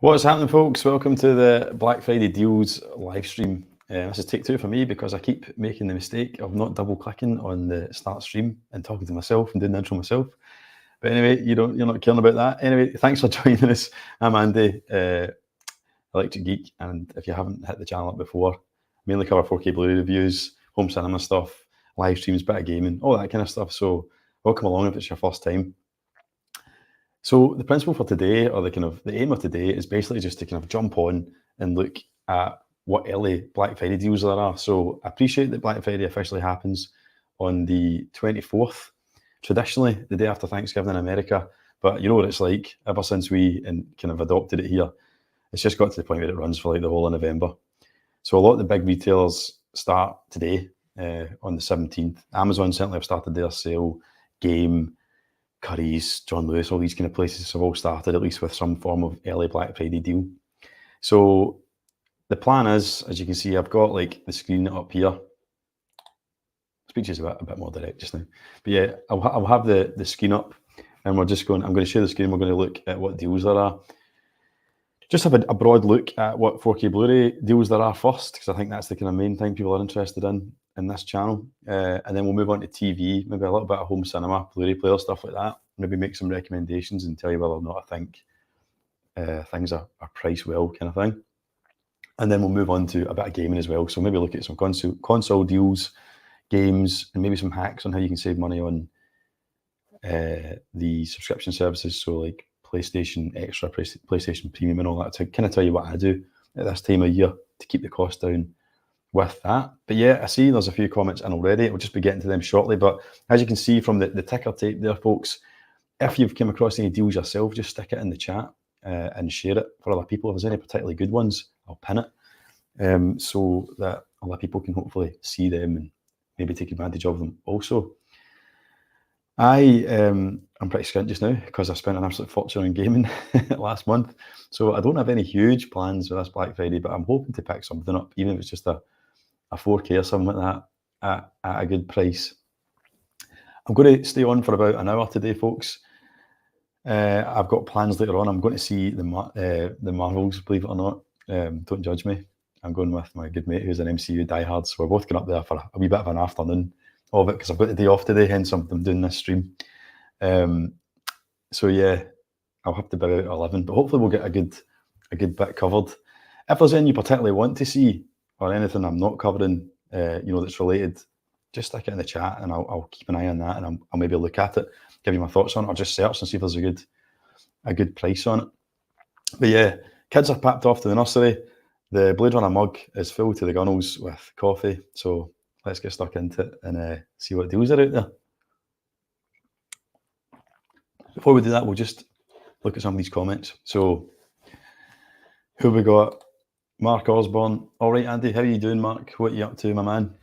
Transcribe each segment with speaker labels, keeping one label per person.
Speaker 1: What's happening, folks? Welcome to the Black Friday deals live stream. This is take two for me because I keep making the mistake of not double clicking on the start stream and talking to myself and doing the intro myself. But anyway, you're not caring about that. Anyway, thanks for joining us. I'm Andy, ElectricGeek, and if you haven't hit the channel up before, mainly cover 4K Blu-ray reviews, home cinema stuff, live streams, bit of gaming, all that kind of stuff. So welcome along if it's your first time. So the principle for today, or the aim of today, is basically just to kind of jump on and look at what early Black Friday deals there are. So I appreciate that Black Friday officially happens on the 24th, traditionally the day after Thanksgiving in America. But you know what it's like, ever since we kind of adopted it here, it's just got to the point where it runs for like the whole of November. So a lot of the big retailers start today on the 17th. Amazon certainly have started their sale. Game, Curry's, John Lewis, all these kind of places have all started at least with some form of early Black Friday deal. So the plan is, as you can see, I've got like the screen up here. Speech is a bit more direct just now. But yeah, I'll have the screen up and I'm going to share the screen. We're going to look at what deals there are. Just have a broad look at what 4K Blu-ray deals there are first, because I think that's the kind of main thing people are interested in this channel. And then we'll move on to TV, maybe a little bit of home cinema, Blu-ray player, stuff like that. Maybe make some recommendations and tell you whether or not I think things are priced well, kind of thing. And then we'll move on to a bit of gaming as well. So maybe look at some console deals, games, and maybe some hacks on how you can save money on the subscription services. So like PlayStation Extra, PlayStation Premium and all that, to kind of tell you what I do at this time of year to keep the cost down with that. But yeah, I see there's a few comments in already. We'll just be getting to them shortly. But as you can see from the ticker tape there, folks, if you've come across any deals yourself, just stick it in the chat and share it for other people. If there's any particularly good ones, I'll pin it so that other people can hopefully see them and maybe take advantage of them also. I'm pretty skint just now because I spent an absolute fortune on gaming last month. So I don't have any huge plans for this Black Friday, but I'm hoping to pick something up, even if it's just a 4K or something like that at a good price. I'm going to stay on for about an hour today, folks. I've got plans later on. I'm going to see the Marvels, believe it or not. Don't judge me. I'm going with my good mate who's an MCU diehard. So we're both going up there for a wee bit of an afternoon of it because I've got the day off today, hence I'm doing this stream. So yeah, I'll have to be out at 11, but hopefully we'll get a good bit covered. If there's any you particularly want to see or anything I'm not covering, that's related, just stick it in the chat and I'll keep an eye on that and I'll maybe look at it, give you my thoughts on it, or just search and see if there's a good price on it. But yeah, kids are packed off to the nursery. The Blade Runner mug is full to the gunnels with coffee. So let's get stuck into it and see what deals are out there. Before we do that, we'll just look at some of these comments. So who we got? Mark Osborne. All right, Andy, how are you doing, Mark? What are you up to, my man?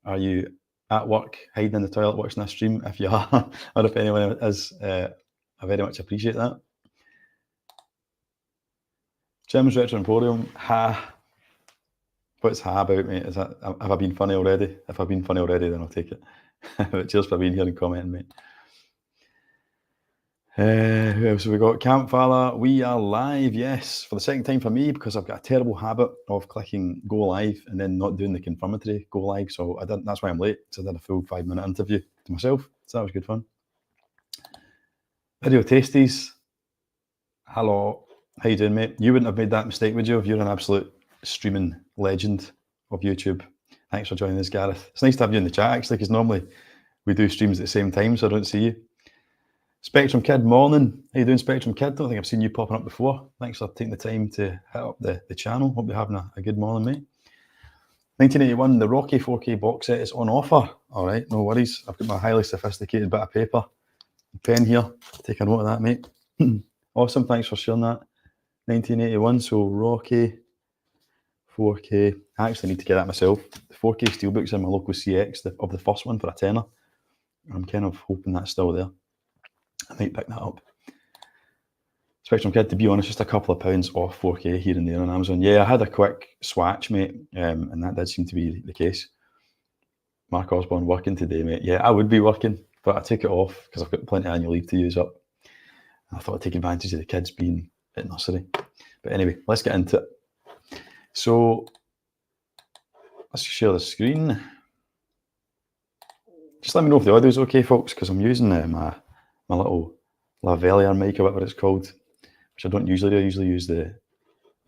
Speaker 1: Are you at work, hiding in the toilet watching this stream? If you are, or if anyone is, I very much appreciate that. Jim's Retro Emporium. Ha. What's ha about, mate? Is that, have I been funny already? If I've been funny already, then I'll take it. But cheers for being here and commenting, mate. Who else have we got? Campfire, we are live, yes, for the second time for me because I've got a terrible habit of clicking go live and then not doing the confirmatory go live. So that's why I'm late. So I did a full 5-minute interview to myself. So that was good fun. Video Tasties. Hello. How you doing, mate? You wouldn't have made that mistake, would you? If you're an absolute streaming legend of YouTube. Thanks for joining us, Gareth. It's nice to have you in the chat, actually, because normally we do streams at the same time, so I don't see you. Spectrum Kid, morning. How you doing, Spectrum Kid? Don't think I've seen you popping up before. Thanks for taking the time to hit up the channel. Hope you're having a good morning, mate. 1981, the Rocky 4K box set is on offer. All right, no worries. I've got my highly sophisticated bit of paper and pen here. Take a note of that, mate. Awesome, thanks for sharing that. 1981, so Rocky 4K. I actually need to get that myself. The 4K steelbook's in my local CX of the first one for a tenner. I'm kind of hoping that's still there. I might pick that up. Spectrum Kid, to be honest, just a couple of pounds off 4K here and there on Amazon. Yeah, I had a quick swatch, mate, and that did seem to be the case. Mark Osborne, working today, mate. Yeah, I would be working, but I took it off because I've got plenty of annual leave to use up. I thought I'd take advantage of the kids being at nursery. But anyway, let's get into it. So let's share the screen. Just let me know if the audio is okay, folks, because I'm using my little lavalier mic or whatever it's called, which I don't usually do. I usually use the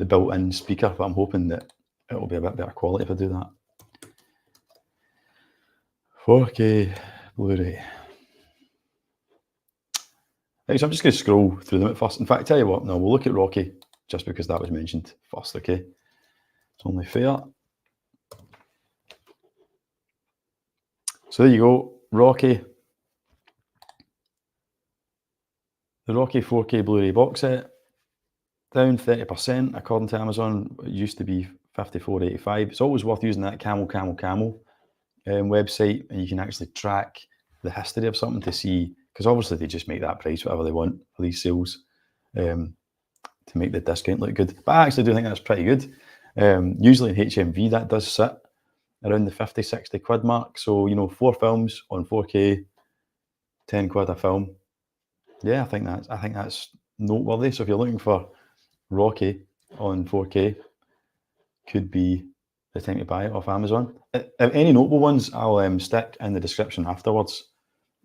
Speaker 1: built-in speaker, but I'm hoping that it'll be a bit better quality if I do that. 4K Blu-ray. Right, so I'm just going to scroll through them at first. In fact, tell you what, no, we'll look at Rocky just because that was mentioned first, okay? It's only fair. So there you go, Rocky. The Rocky 4K Blu-ray box set, down 30% according to Amazon. It used to be $54.85. It's always worth using that camel website, and you can actually track the history of something to see, because obviously they just make that price whatever they want for these sales to make the discount look good. But I actually do think that's pretty good. Usually in HMV that does sit around the 50-60 quid mark. So, you know, 4 films on 4K, 10 quid a film. Yeah, I think that's noteworthy. So if you're looking for Rocky on 4K, could be the time to buy it off Amazon. Any notable ones I'll stick in the description afterwards.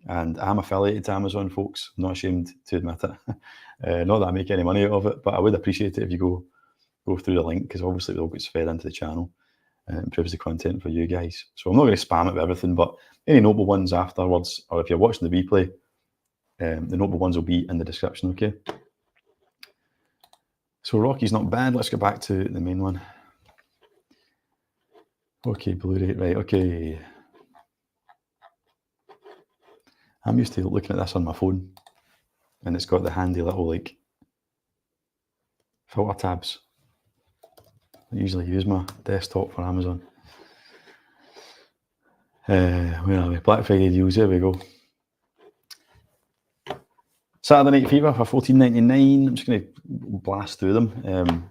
Speaker 1: And I'm affiliated to Amazon, folks. I'm not ashamed to admit it. Not that I make any money out of it, but I would appreciate it if you go through the link, because obviously it all gets fed into the channel and it improves the content for you guys. So I'm not going to spam it with everything, but any notable ones afterwards, or if you're watching the replay, the notable ones will be in the description, okay? So Rocky's not bad. Let's go back to the main one. Okay, Blu-ray, right, okay. I'm used to looking at this on my phone, and it's got the handy little like filter tabs. I usually use my desktop for Amazon. Where are we? Black Friday deals, there we go. Saturday Night Fever for $14.99. I'm just going to blast through them.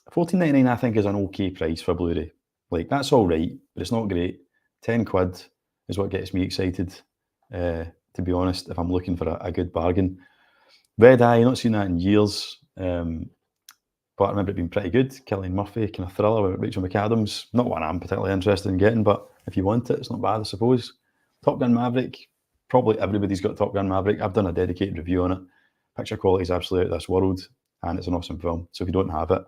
Speaker 1: $14.99 I think is an okay price for Blu-ray. Like, that's all right, but it's not great. 10 quid is what gets me excited, to be honest, if I'm looking for a good bargain. Red Eye, not seen that in years, but I remember it being pretty good. Cillian Murphy, kind of thriller with Rachel McAdams. Not one I'm particularly interested in getting, but if you want it, it's not bad, I suppose. Top Gun Maverick. Probably everybody's got Top Gun Maverick. I've done a dedicated review on it. Picture quality is absolutely out of this world, and it's an awesome film. So if you don't have it,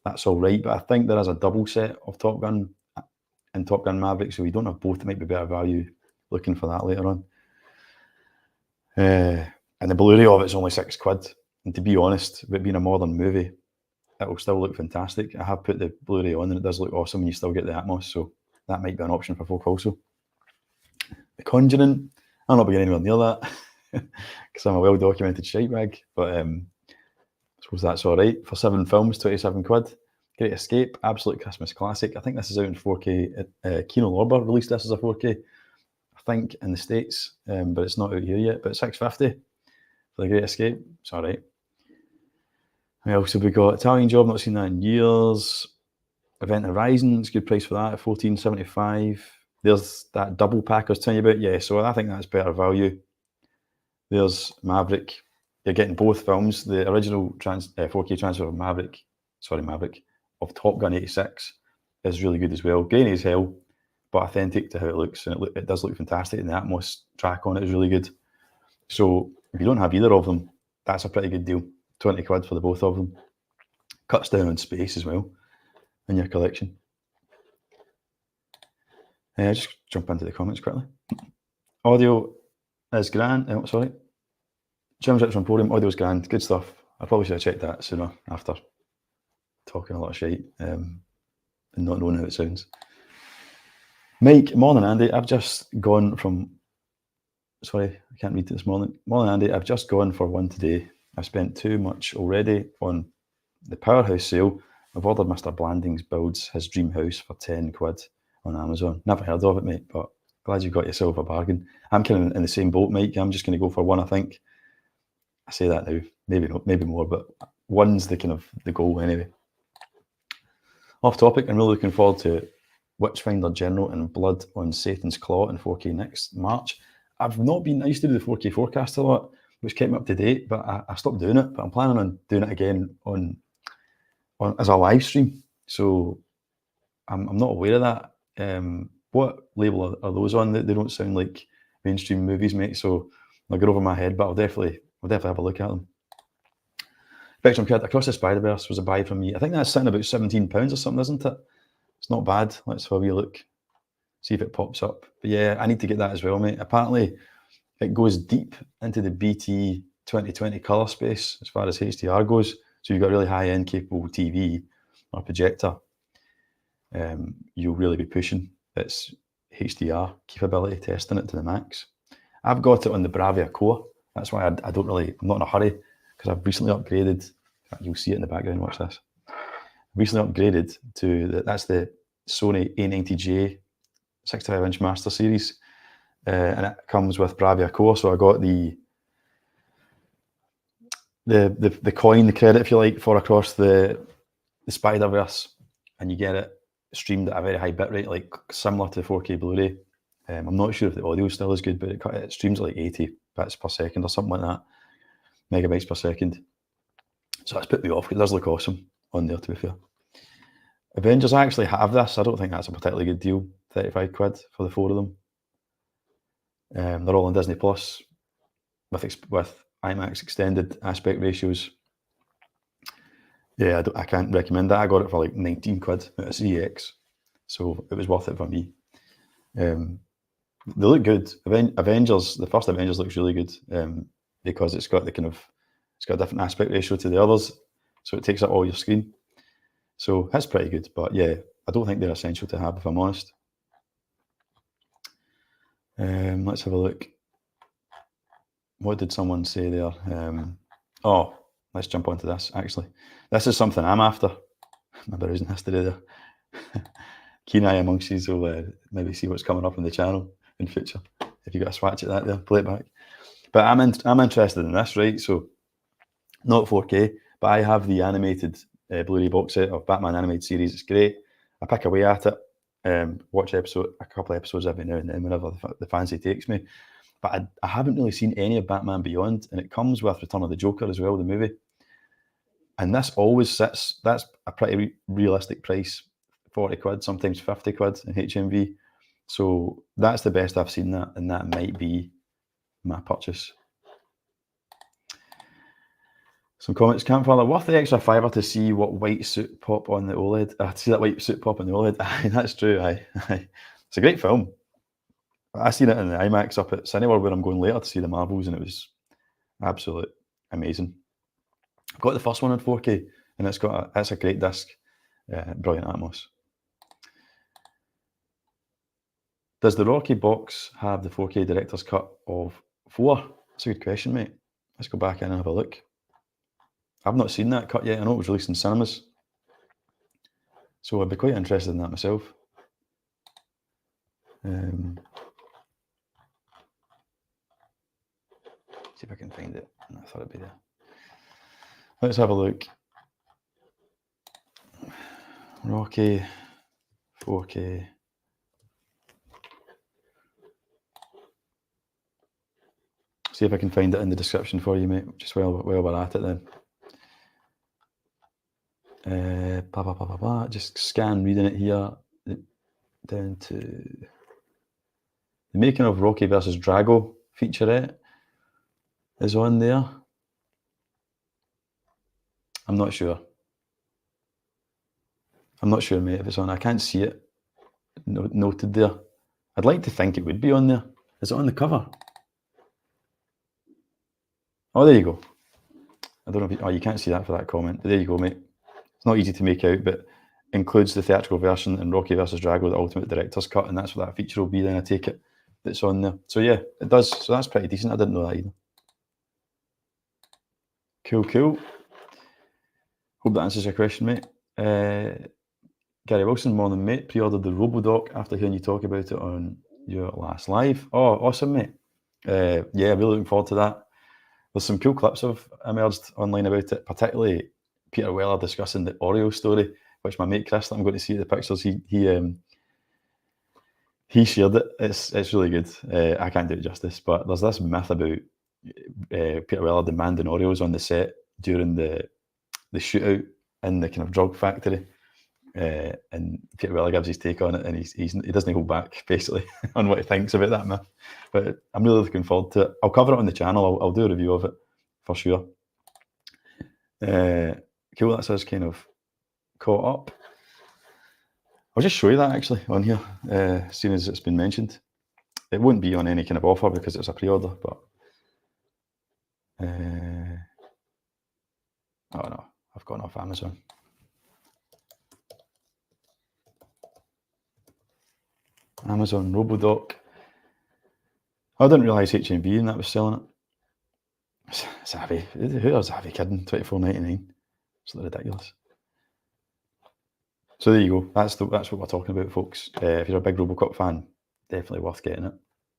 Speaker 1: that's all right. But I think there is a double set of Top Gun and Top Gun Maverick, so if you don't have both, it might be better value looking for that later on. And the Blu-ray of it's only 6 quid. And to be honest, with it being a modern movie, it will still look fantastic. I have put the Blu-ray on and it does look awesome, and you still get the Atmos, so that might be an option for folk also. The Conjuring, I'll not be getting anywhere near that because I'm a well-documented shitebag, but I suppose that's all right. For 7 films, 27 quid. Great Escape, absolute Christmas classic. I think this is out in 4K. Kino Lorber released this as a 4K, I think, in the States, but it's not out here yet. But $6.50 for The Great Escape. It's all right. What else have we got? Italian Job, not seen that in years. Event Horizon, it's a good price for that at $14.75. There's that double pack I was telling you about. Yeah, so I think that's better value. There's Maverick. You're getting both films. The original 4K transfer of Maverick, of Top Gun 86 is really good as well. Grainy as hell, but authentic to how it looks. And it does look fantastic. And the Atmos track on it is really good. So if you don't have either of them, that's a pretty good deal. 20 quid for the both of them. Cuts down on space as well in your collection. Just jump into the comments quickly. Audio is grand. Jim's Rich Emporium, audio is grand. Good stuff. I probably should have checked that sooner after talking a lot of shite and not knowing how it sounds. Mike, morning Andy. I've just gone from... Sorry, I can't read it this morning. Morning Andy, I've just gone for one today. I've spent too much already on the Powerhouse sale. I've ordered Mr. Blandings builds his dream house for 10 quid on Amazon. Never heard of it, mate, but glad you got yourself a bargain. I'm kind of in the same boat, Mike. I'm just going to go for one, I think. I say that now, maybe not, maybe more, but one's the kind of the goal anyway. Off topic, I'm really looking forward to Witchfinder General and Blood on Satan's Claw in 4K next March. I used to do the 4K forecast a lot, which kept me up to date, but I stopped doing it. But I'm planning on doing it again on as a live stream. So I'm not aware of that. What label are those on? They don't sound like mainstream movies, mate. So they'll get over my head, but I'll definitely have a look at them. Spectrum Kid, Across the Spider-Verse was a buy from me. I think that's sitting about £17 or something, isn't it? It's not bad. Let's have a wee look, see if it pops up. But yeah, I need to get that as well, mate. Apparently, it goes deep into the BT 2020 colour space as far as HDR goes. So you've got a really high-end capable TV or projector. You'll really be pushing its HDR capability, testing it to the max. I've got it on the Bravia Core. That's why I'm not in a hurry, because I've recently upgraded. You'll see it in the background, watch this. Recently upgraded to, that's the Sony A90J 65-inch Master Series. And it comes with Bravia Core, so I got the coin, the credit, if you like, for Across the Spider-Verse, and you get it streamed at a very high bitrate, like similar to 4K Blu-ray. I'm not sure if the audio still is good, but it streams at like 80 bits per second or something like that, megabytes per second. So that's put me off. It does look awesome on there, to be fair. Avengers, I actually have this. I don't think that's a particularly good deal. 35 quid for the 4 of them. They're all on Disney Plus with IMAX extended aspect ratios. Yeah, I can't recommend that. I got it for like 19 quid at CX, so it was worth it for me. They look good. Avengers, the first Avengers looks really good because it's got a different aspect ratio to the others, so it takes up all your screen. So that's pretty good, but yeah, I don't think they're essential to have, if I'm honest. Let's have a look. What did someone say there? Let's jump onto this, actually. This is something I'm after. My browsing history there. Keen eye amongst you will maybe see what's coming up on the channel in future. If you got a swatch at that there, play it back. But I'm interested in this, right? So not 4K, but I have the animated Blu-ray box set of Batman animated series. It's great. I pick away at it, watch a couple of episodes every now and then whenever the fancy takes me. But I haven't really seen any of Batman Beyond, and it comes with Return of the Joker as well, the movie. And this always sits, that's a pretty realistic price, 40 quid, sometimes 50 quid in HMV. So that's the best I've seen that, and that might be my purchase. Some comments, Campfire, worth the extra $5 to see what white suit pop on the OLED. To see that white suit pop on the OLED. That's true, It's a great film. I seen it in the IMAX up at Cineworld where I'm going later to see the Marvels, and it was absolute amazing. I've got the first one in 4K, and it's a great disc. Brilliant Atmos. Does the Rocky box have the 4K director's cut of 4? That's a good question, mate. Let's go back in and have a look. I've not seen that cut yet. I know it was released in cinemas, so I'd be quite interested in that myself. See if I can find it. I thought it'd be there. Let's have a look. Rocky 4K. See if I can find it in the description for you, mate, just while we're at it then. Just scan reading it here down to the making of Rocky versus Drago featurette is on there. I'm not sure. Mate, if it's on. I can't see it noted there. I'd like to think it would be on there. Is it on the cover? Oh, there you go. I don't know if you can't see that for that comment, but there you go, mate. It's not easy to make out, but includes the theatrical version and Rocky vs. Drago, the Ultimate Director's Cut, and that's what that feature will be then, I take it, that's on there. So yeah, it does. So that's pretty decent. I didn't know that either. Cool. Hope that answers your question, mate. Gary Wilson, morning, mate. Pre-ordered the RoboDoc after hearing you talk about it on your last live. Oh, awesome, mate. Yeah, really looking forward to that. There's some cool clips have emerged online about it, particularly Peter Weller discussing the Oreo story, which my mate Chris, that I'm going to see the pictures, he shared it. It's really good. I can't do it justice, but there's this myth about Peter Weller demanding Oreos on the set during the shootout in the kind of drug factory. And Peter Weller gives his take on it, and he doesn't hold back basically on what he thinks about that myth. But I'm really looking forward to it. I'll cover it on the channel. I'll do a review of it for sure. Cool, that's us kind of caught up. I'll just show you that actually on here, as soon as it's been mentioned. It won't be on any kind of offer because it's a pre-order, but oh no, I've gone off Amazon. Amazon RoboDoc. I didn't realise HMV and that was selling it. Zavvi, who are Zavvi kidding? $24.99. It's ridiculous. So there you go. That's what we're talking about, folks. If you're a big RoboCop fan, definitely worth getting it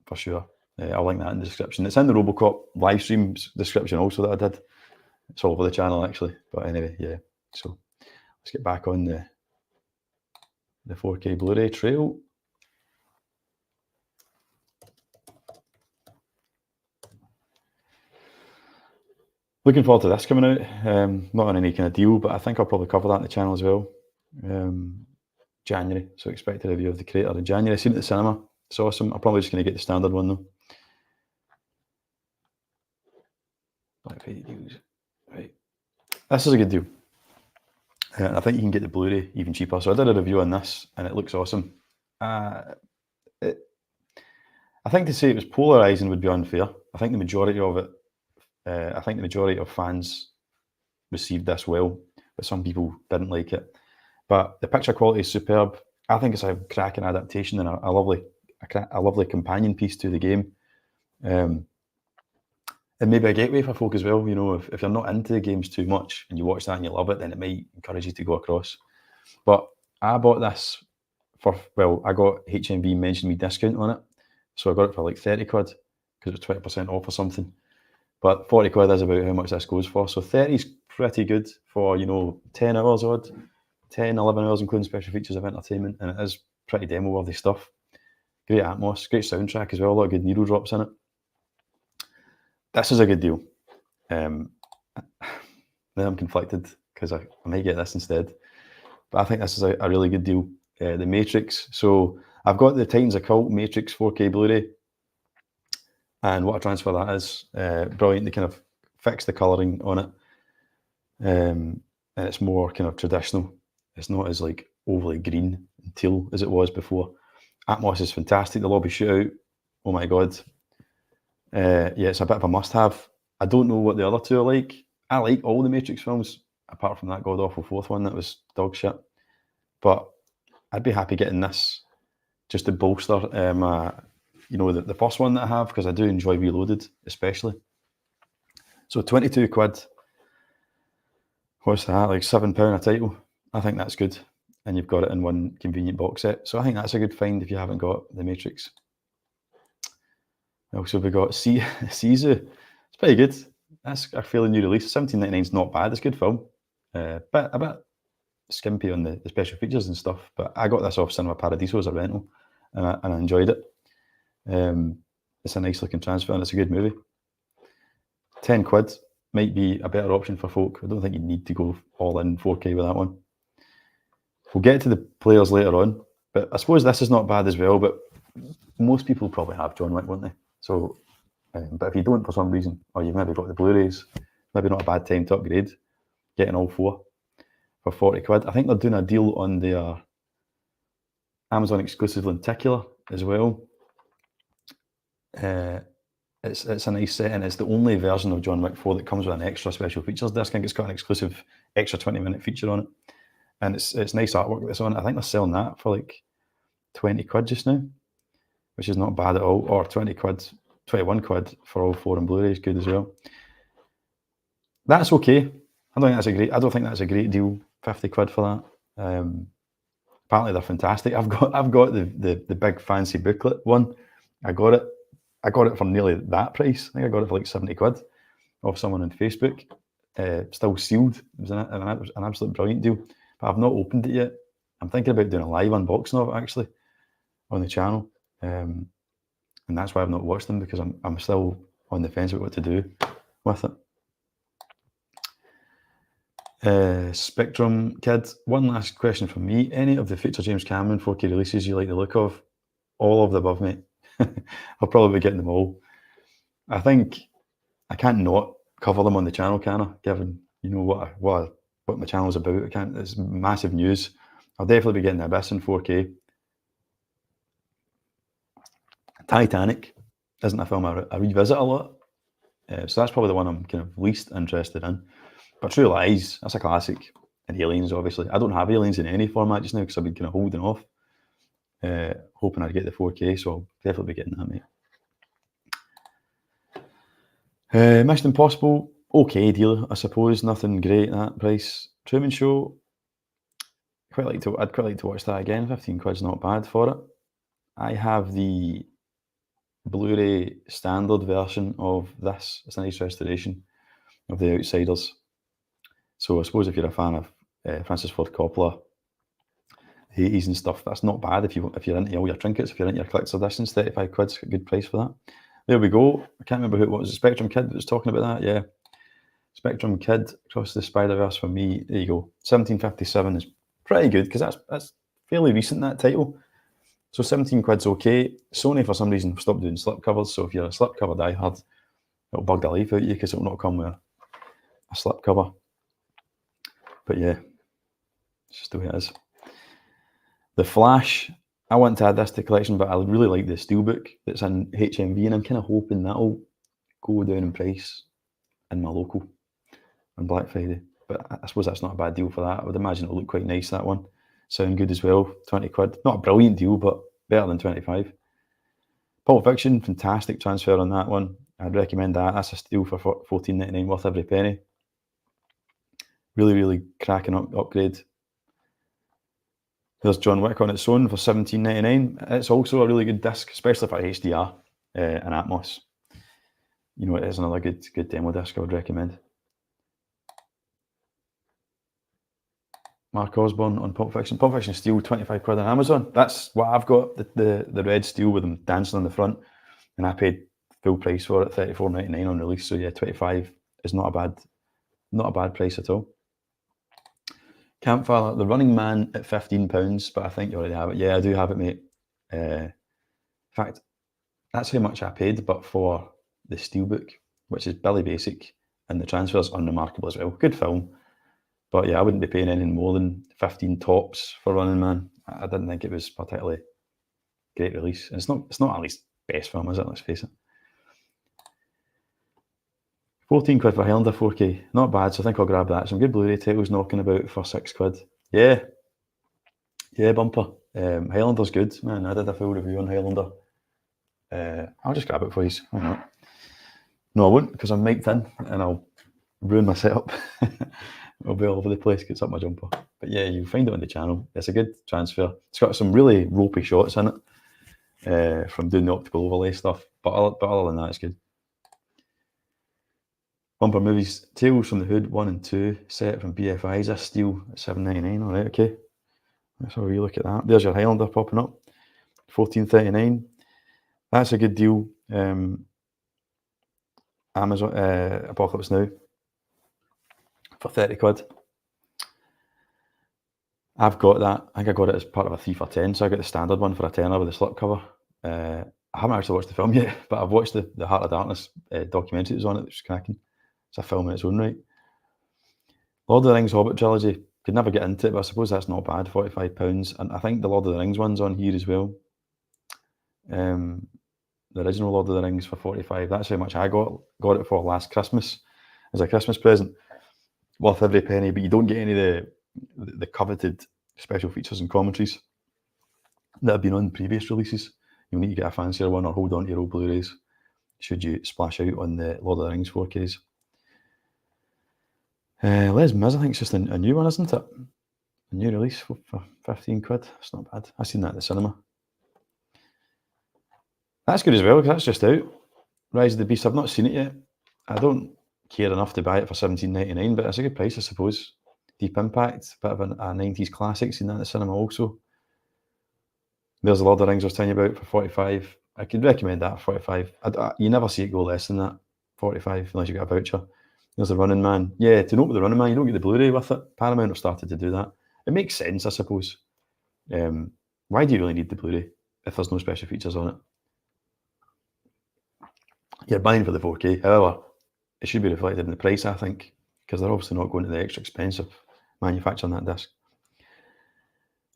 Speaker 1: for sure. I'll link that in the description. It's in the RoboCop live streams description also that I did. It's all over the channel actually. But anyway, yeah. So let's get back on the 4K Blu-ray trail. Looking forward to this coming out. Not on any kind of deal, but I think I'll probably cover that on the channel as well. January, so expect a review of The Creator in January. I've seen it at the cinema. It's awesome. I'm probably just going to get the standard one though. Black Friday deals. Right. This is a good deal. I think you can get the Blu-ray even cheaper. So I did a review on this and it looks awesome. I think to say it was polarizing would be unfair. I think the majority of it, I think the majority of fans received this well, but some people didn't like it. But the picture quality is superb. I think it's a cracking adaptation and a lovely companion piece to the game. And maybe a gateway for folk as well. You know, if you're not into the games too much and you watch that and you love it, then it might encourage you to go across. But I bought this I got HMV mentioned me discount on it. So I got it for like 30 quid because it was 20% off or something. But 40 quid is about how much this goes for. So 30 is pretty good for, you know, 10 hours odd. 10, 11 hours including special features of entertainment, and it is pretty demo-worthy stuff. Great atmos, great soundtrack as well, a lot of good needle drops in it. This is a good deal. Then I'm conflicted because I might get this instead, but I think this is a really good deal. The Matrix, so I've got the Titans of Cult Matrix 4K Blu-ray, and what a transfer that is. Brilliant, they kind of fix the colouring on it, and it's more kind of traditional. It's not as like overly green and teal as it was before. Atmos is fantastic. The lobby shootout, oh my god. Yeah, it's a bit of a must-have. I don't know what the other two are like. I like all the Matrix films, apart from that god-awful fourth one that was dog shit. But I'd be happy getting this just to bolster you know, the first one that I have, because I do enjoy Reloaded, especially. So 22 quid. What's that, like £7 a title? I think that's good. And you've got it in one convenient box set. So I think that's a good find if you haven't got the Matrix. Also, we got Sisu. It's pretty good. That's a fairly new release. $17.99 is not bad. It's a good film. But a bit skimpy on the special features and stuff. But I got this off Cinema Paradiso as a rental, and I enjoyed it. It's a nice looking transfer, and it's a good movie. 10 quid might be a better option for folk. I don't think you need to go all in 4K with that one. We'll get to the players later on, but I suppose this is not bad as well, but most people probably have John Wick, won't they? So, but if you don't for some reason, or you've maybe got the Blu-rays, maybe not a bad time to upgrade, getting all four for 40 quid. I think they're doing a deal on their Amazon exclusive Lenticular as well. It's a nice set, and it's the only version of John Wick 4 that comes with an extra special features disc. I think it's got an exclusive extra 20-minute feature on it. And it's nice artwork that's on it. I think they're selling that for like 20 quid just now, which is not bad at all. Or 20 quid, 21 quid for all four on Blu-ray is good as well. That's okay. I don't think that's a great deal. 50 quid for that. Apparently they're fantastic. I've got the big fancy booklet one. I got it for nearly that price. I think I got it for like 70 quid off someone on Facebook. Still sealed. It was an absolute brilliant deal. But I've not opened it yet. I'm thinking about doing a live unboxing of it actually on the channel, and that's why I've not watched them, because I'm still on the fence about what to do with it. Spectrum Kid, one last question from me. Any of the future James Cameron 4K releases you like the look of? All of the above, mate. I'll probably be getting them all. I think I can't not cover them on the channel, can I? Given what my channel's about, I can't. It's massive news. I'll definitely be getting the Abyss in 4K. Titanic isn't a film I revisit a lot, so that's probably the one I'm kind of least interested in. But True Lies, that's a classic. And Aliens, obviously. I don't have Aliens in any format just now because I've been kind of holding off, hoping I'd get the 4K, so I'll definitely be getting that, mate. Mission Impossible, okay deal, I suppose. Nothing great at that price. Truman Show, I'd quite like to watch that again. 15 quid's not bad for it. I have the Blu-ray standard version of this. It's a nice restoration of The Outsiders. So I suppose if you're a fan of Francis Ford Coppola, the 80s and stuff, that's not bad if you're into all your trinkets, if you're into your collector's editions. 35 quid's a good price for that. There we go. I can't remember what was it, Spectrum Kid that was talking about that? Yeah. Spectrum Kid, Across the Spider-Verse for me. There you go. 1757 is pretty good because that's fairly recent, that title. So 17 quid's okay. Sony, for some reason, stopped doing slipcovers. So if you're a slipcover diehard, it'll bug the life out of you because it'll not come with a slipcover. But yeah, it's just the way it is. The Flash, I want to add this to the collection, but I really like the Steelbook that's in HMV, and I'm kind of hoping that'll go down in price in my local on Black Friday. But I suppose that's not a bad deal for that. I would imagine it'll look quite nice, that one. Sound good as well, 20 quid. Not a brilliant deal, but better than 25. Pulp Fiction, fantastic transfer on that one. I'd recommend that. That's a steal for $14.99, worth every penny. Really, really cracking upgrade. There's John Wick on its own for $17.99. It's also a really good disc, especially for HDR and Atmos. You know, it is another good demo disc I would recommend. Mark Osborne on Pulp Fiction. Pulp Fiction Steel, 25 quid on Amazon. That's what I've got, the red steel with them dancing on the front. And I paid full price for it, $34.99 on release. So yeah, 25 is not a bad price at all. Campfire, The Running Man at £15, but I think you already have it. Yeah, I do have it, mate. In fact, that's how much I paid, but for the Steelbook, which is Billy Basic, and the transfer's unremarkable as well. Good film. But yeah, I wouldn't be paying anything more than 15 tops for Running Man. I didn't think it was particularly great release. And it's not at least best film, is it? Let's face it. 14 quid for Highlander 4K. Not bad, so I think I'll grab that. Some good Blu-ray titles knocking about for 6 quid. Yeah. Yeah, bumper. Highlander's good, man. I did a full review on Highlander. I'll just grab it for you. Why not? No, I won't, because I'm mic'd in and I'll ruin my setup. It'll be all over the place, gets up my jumper. But yeah, you'll find it on the channel. It's a good transfer. It's got some really ropey shots in it from doing the optical overlay stuff. But other than that, it's good. Bumper Movies, Tales from the Hood 1 and 2 set from BFI is a steal at $7.99. All right, okay. Let's have a wee look at that. There's your Highlander popping up, $14.39. That's a good deal. Amazon Apocalypse Now for 30 quid. I've got that. I think I got it as part of a 3 for 10, so I got the standard one for a tenner with the slipcover. I haven't actually watched the film yet, but I've watched the Heart of Darkness documentary that was on it, which was cracking. It's a film in its own right. Lord of the Rings Hobbit trilogy, could never get into it, but I suppose that's not bad, £45. And I think the Lord of the Rings one's on here as well. The original Lord of the Rings for 45. That's how much I got it for last Christmas as a Christmas present. Worth every penny, but you don't get any of the coveted special features and commentaries that have been on previous releases. You'll need to get a fancier one or hold on to your old Blu-rays should you splash out on the Lord of the Rings 4Ks. Les Mis, I think it's just a new one, isn't it? A new release for 15 quid. It's not bad. I've seen that at the cinema. That's good as well, because that's just out. Rise of the Beast, I've not seen it yet. I don't care enough to buy it for $17.99, but it's a good price, I suppose. Deep Impact, bit of a 90s classic, seen that at the cinema also. There's the Lord of the Rings I was telling you about for 45. I could recommend that for 45. You never see it go less than that, 45, unless you get a voucher. There's the Running Man. Yeah, to note with the Running Man, you don't get the Blu-ray with it. Paramount have started to do that. It makes sense, I suppose. Why do you really need the Blu-ray if there's no special features on it? You're buying for the 4K. However, it should be reflected in the price, I think, because they're obviously not going to the extra expense of manufacturing that disc.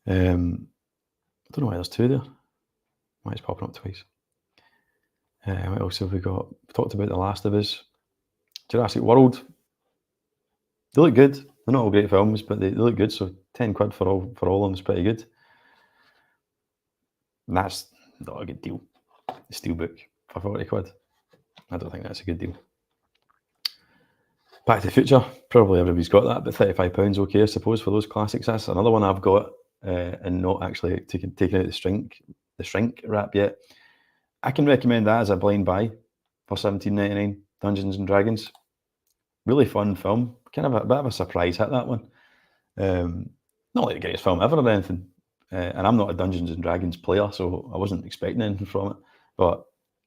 Speaker 1: I don't know why there's two there. Why it's popping up twice. What else have we got? We talked about The Last of Us. Jurassic World. They look good. They're not all great films, but they look good. So 10 quid for all of them is pretty good. And that's not a good deal. The Steelbook for 40 quid. I don't think that's a good deal. Back to the Future. Probably everybody's got that, but £35 okay, I suppose, for those classics. That's another one I've got and not actually taken out the shrink wrap yet. I can recommend that as a blind buy for $17.99. Dungeons and Dragons. Really fun film. Kind of a bit of a surprise hit, that one. Not like the greatest film ever or anything. And I'm not a Dungeons and Dragons player, so I wasn't expecting anything from it. But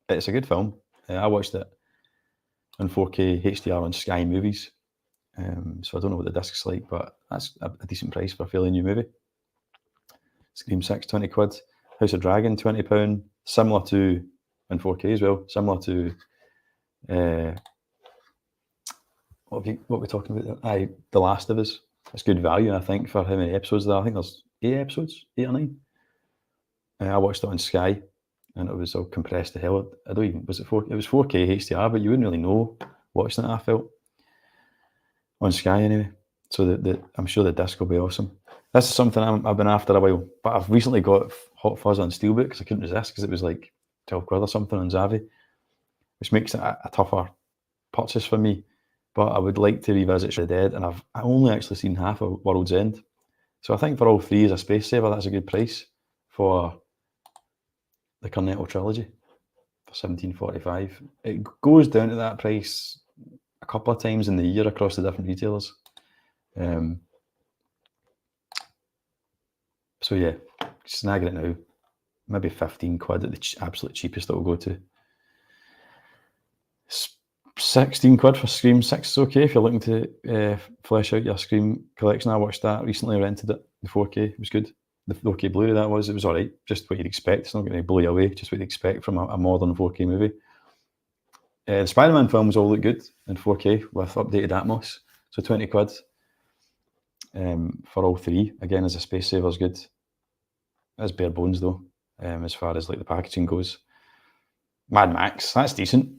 Speaker 1: it's a good film. I watched it in 4K HDR on Sky Movies. So I don't know what the disc's like, but that's a decent price for a fairly new movie. Scream 6, 20 quid. House of Dragon, £20. Similar to, in 4K as well, similar to, what are we talking about there? The Last of Us. It's good value, I think, for how many episodes there are. I think there's 8 episodes, 8 or 9. I watched it on Sky, and it was all compressed to hell. I don't even, was it 4K? It was 4K HDR, but you wouldn't really know watching it, I felt. On Sky, anyway. So I'm sure the disc will be awesome. This is something I've been after a while, but I've recently got Hot Fuzz on Steelbook because I couldn't resist because it was like 12 quid or something on Zavvi, which makes it a tougher purchase for me. But I would like to revisit Shaun of the Dead, and I've only actually seen half of World's End. So I think for all three as a space saver, that's a good price for the Cornetto trilogy for $17.45. It goes down to that price a couple of times in the year across the different retailers. So yeah, snagging it now, maybe 15 quid at the absolute cheapest it will go to. 16 quid for Scream 6 is okay if you're looking to flesh out your Scream collection. I watched that recently, rented it, the 4K, it was good. The 4K Blu-ray it was alright, just what you'd expect. It's not going to blow you away, just what you'd expect from a modern 4K movie. The Spider-Man films all look good in 4K with updated Atmos, so 20 quid for all three. Again, as a space saver is good. That's bare bones though, as far as like the packaging goes. Mad Max, that's decent.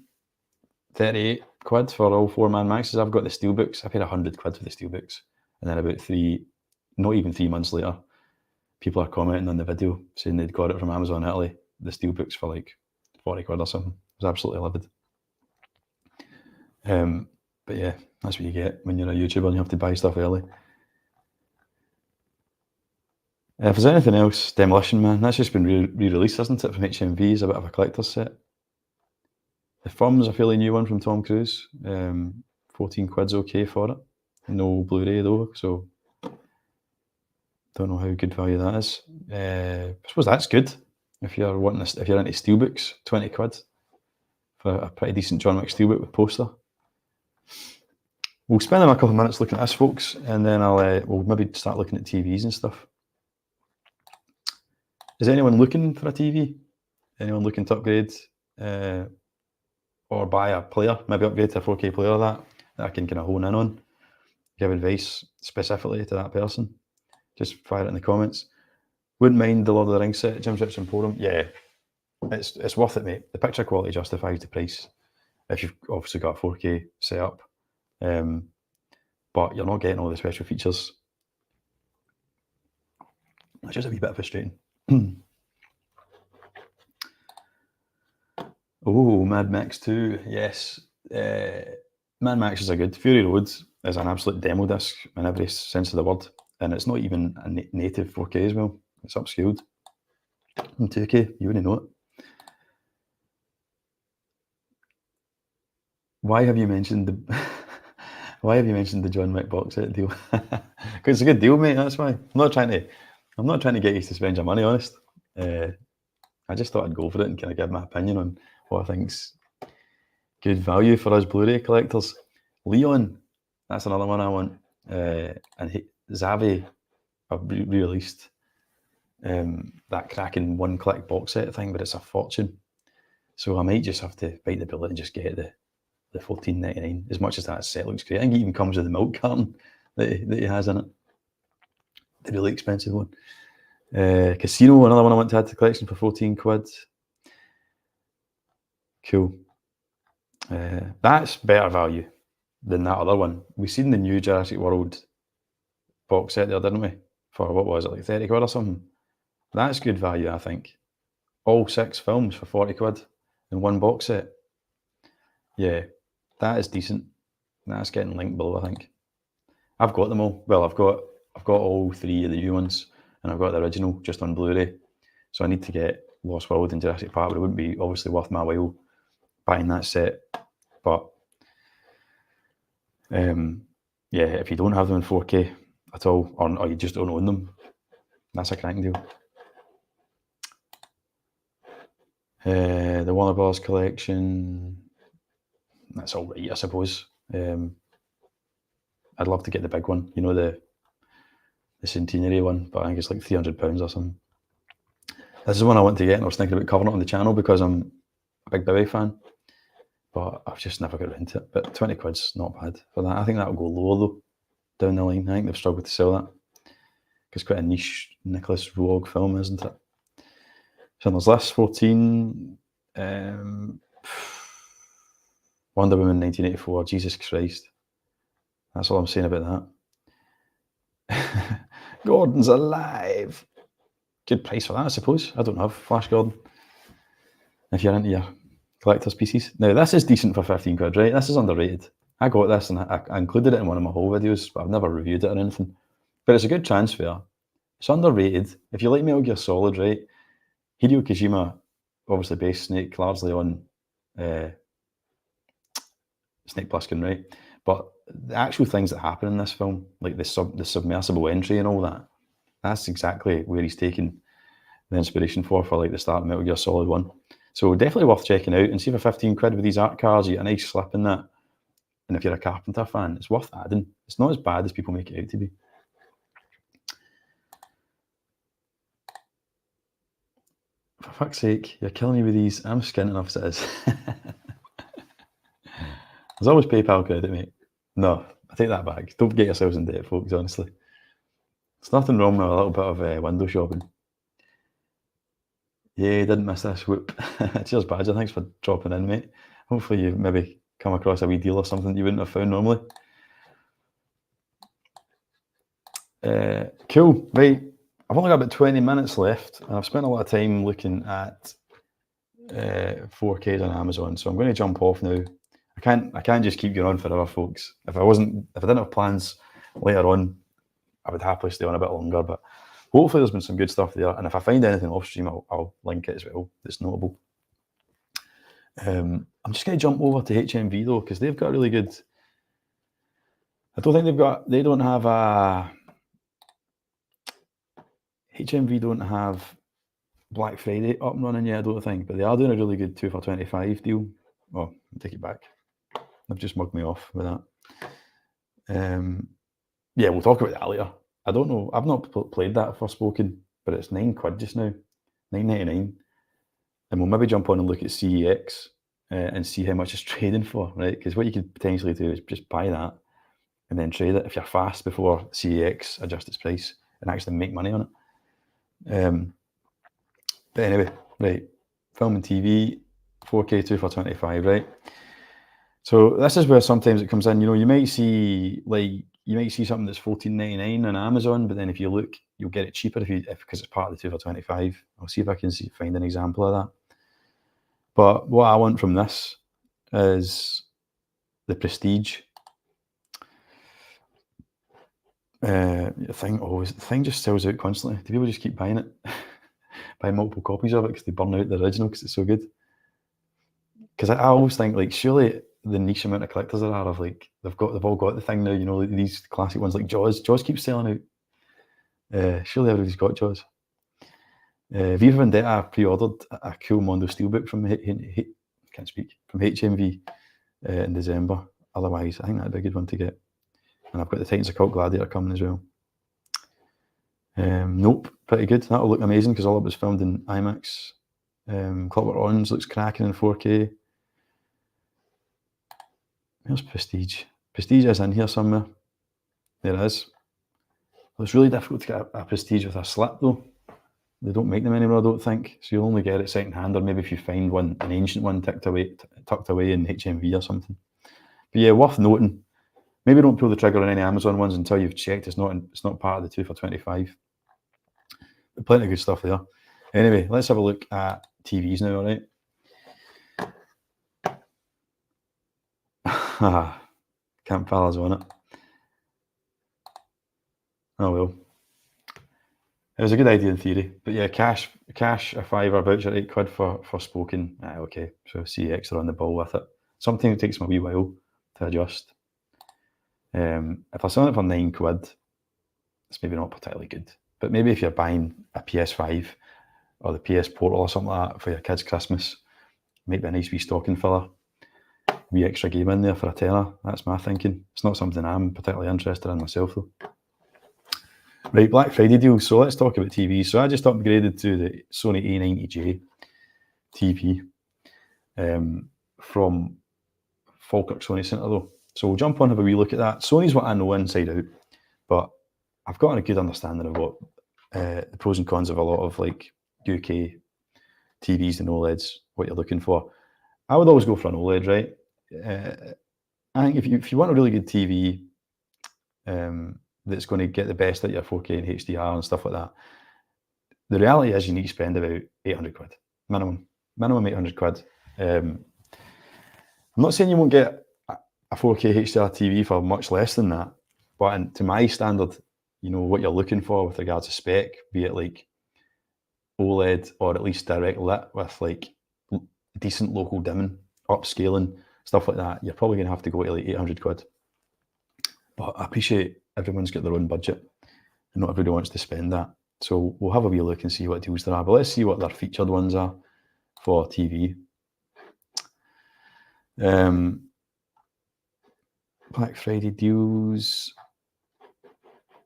Speaker 1: 38 quid for all 4 Mad Maxes. I've got the Steelbooks. I paid 100 quid for the Steelbooks. And then about not even 3 months later, people are commenting on the video saying they'd got it from Amazon Italy, the Steelbooks for like 40 quid or something. I was absolutely livid. But yeah, that's what you get when you're a YouTuber and you have to buy stuff early. If there's anything else, Demolition Man, that's just been re-released, isn't it, from HMV as a bit of a collector's set. The Firm's a fairly new one from Tom Cruise. 14 quid's okay for it. No Blu-ray though, so don't know how good value that is. I suppose that's good if you're into Steelbooks. 20 quid for a pretty decent John Wick Steelbook with poster. We'll spend a couple of minutes looking at this, folks, and then we'll maybe start looking at TVs and stuff. Is anyone looking for a TV? Anyone looking to upgrade or buy a player? Maybe upgrade to a 4K player that I can kind of hone in on. Give advice specifically to that person. Just fire it in the comments. Wouldn't mind the Lord of the Rings set, Jim's Rich Emporium. Yeah, it's worth it, mate. The picture quality justifies the price if you've obviously got a 4K setup. But you're not getting all the special features. It's just a wee bit frustrating. Oh, Mad Max 2, yes. Mad Max is a good. Fury Road is an absolute demo disc in every sense of the word, and it's not even a native 4K as well. It's upscaled in 2K. You wouldn't know it. Why have you mentioned the John Wick box set deal? Because it's a good deal, mate. That's why. I'm not trying to get you to spend your money, honest. I just thought I'd go for it and kind of give my opinion on what I think's good value for us Blu-ray collectors. Leon, that's another one I want. And Xavi have re-released that cracking one-click box set thing, but it's a fortune. So I might just have to bite the bullet and just get the $14.99. As much as that set looks great, I think it even comes with the milk carton that he has in it. The really expensive one. Casino, another one I want to add to the collection for 14 quid. Cool. That's better value than that other one. We've seen the new Jurassic World box set there, didn't we? For what was it, like 30 quid or something? That's good value, I think. All 6 films for 40 quid in one box set. Yeah, that is decent. That's getting linked below, I think. I've got them all. Well, I've got all 3 of the new ones, and I've got the original just on Blu-ray. So I need to get Lost World and Jurassic Park, but it wouldn't be obviously worth my while buying that set. But yeah, if you don't have them in 4K at all, or you just don't own them, that's a cracking deal. The Warner Bros. Collection, that's all right, I suppose. I'd love to get the big one, you know, the centenary one, but I think it's like £300 or something. This is one I want to get, and I was thinking about covering it on the channel because I'm a big Bowie fan, but I've just never got around to it. But 20 quid's not bad for that. I think that'll go lower though, down the line. I think they've struggled to sell that because it's quite a niche Nicholas Roeg film, isn't it? So there's this 14, Wonder Woman 1984, Jesus Christ. That's all I'm saying about that. Gordon's alive. Good price for that, I suppose. I don't have Flash Gordon. If you're into your collector's pieces. Now, this is decent for 15 quid, right? This is underrated. I got this and I included it in one of my haul videos, but I've never reviewed it or anything. But it's a good transfer. It's underrated. If you like Metal Gear Solid, right? Hideo Kojima obviously based Snake largely on Snake Plissken, right? But the actual things that happen in this film, like the submersible entry and all that, that's exactly where he's taken the inspiration for like the start of Metal Gear Solid 1. So definitely worth checking out, and see for 15 quid with these art cars, you get a nice slip in that. And if you're a Carpenter fan, it's worth adding. It's not as bad as people make it out to be. For fuck's sake, you're killing me with these. I'm skint enough as it is. There's always PayPal credit, mate. No, I take that back. Don't get yourselves in debt, folks, honestly. There's nothing wrong with a little bit of window shopping. Yeah, didn't miss this. Whoop. Cheers, Badger. Thanks for dropping in, mate. Hopefully you maybe come across a wee deal or something you wouldn't have found normally. Cool. Right. I've only got about 20 minutes left, and I've spent a lot of time looking at 4Ks on Amazon, so I'm going to jump off now. I can't just keep going on forever, folks. If I didn't have plans later on, I would happily stay on a bit longer, but hopefully there's been some good stuff there, and if I find anything off stream, I'll link it as well that's notable. I'm just going to jump over to HMV though, because they've got a really good, I don't think they don't have a, HMV don't have Black Friday up and running yet, I don't think, but they are doing a really good 2 for 25 deal. Oh, I'll take it back. They've just mugged me off with that. Yeah, we'll talk about that later. I don't know. I've not played that Forspoken, but it's 9 quid just now, $9.99. And we'll maybe jump on and look at CEX and see how much it's trading for, right? Because what you could potentially do is just buy that and then trade it if you're fast before CEX adjusts its price and actually make money on it. But anyway, right, film and TV, 4K 2 for 25, right? So this is where sometimes it comes in. You know, you might see something that's $14.99 on Amazon, but then if you look, you'll get it cheaper because it's part of the 2 for 25. I'll see if I can find an example of that. But what I want from this is the Prestige. The thing just sells out constantly. Do people just keep buying it? Buy multiple copies of it because they burn out the original because it's so good? Because I always think, like, surely the niche amount of collectors there are of, like, they've all got the thing now, you know, like these classic ones like Jaws. Jaws keeps selling out. Surely everybody's got Jaws. Viva Vendetta pre-ordered a cool Mondo Steelbook from HMV in December. otherwise, I think that'd be a good one to get. And I've got the Titans of Cult Gladiator coming as well. Nope, pretty good. That'll look amazing because all of it was filmed in IMAX. Clockwork Orange looks cracking in 4K. Where's Prestige? Prestige is in here somewhere. There it is. Well, it's really difficult to get a Prestige with a slip though. They don't make them anymore, I don't think. So you'll only get it second hand, or maybe if you find one, an ancient one tucked away in HMV or something. But yeah, worth noting. Maybe don't pull the trigger on any Amazon ones until you've checked it's not part of the 2 for $25. But plenty of good stuff there. Anyway, let's have a look at TVs now, all right? Camp Palace on it. Oh well. It was a good idea in theory, but yeah, cash a £5 voucher, £8 for Spoken. Okay, so CX are on the ball with it. Sometimes it takes me a wee while to adjust. If I sell it for £9, it's maybe not particularly good. But maybe if you're buying a PS5 or the PS Portal or something like that for your kids' Christmas, might be a nice wee stocking filler. Wee extra game in there for a tenner. That's my thinking. It's not something I'm particularly interested in myself though. Right, Black Friday deals. So let's talk about TVs. So I just upgraded to the Sony A90J TV from Falkirk Sony Centre though. So we'll jump on and have a wee look at that. Sony's what I know inside out, but I've got a good understanding of what the pros and cons of a lot of like UK TVs and OLEDs, what you're looking for. I would always go for an OLED, right? I think if you want a really good TV that's going to get the best at your 4K and HDR and stuff like that, the reality is you need to spend about £800 minimum £800. I'm not saying you won't get a 4K HDR TV for much less than that, but to my standard, you know what you're looking for with regards to spec, be it like OLED or at least direct lit with like decent local dimming, upscaling, stuff like that, you're probably going to have to go to like £800. But I appreciate everyone's got their own budget and not everybody wants to spend that. So we'll have a wee look and see what deals there are. But let's see what their featured ones are for TV. Black Friday deals.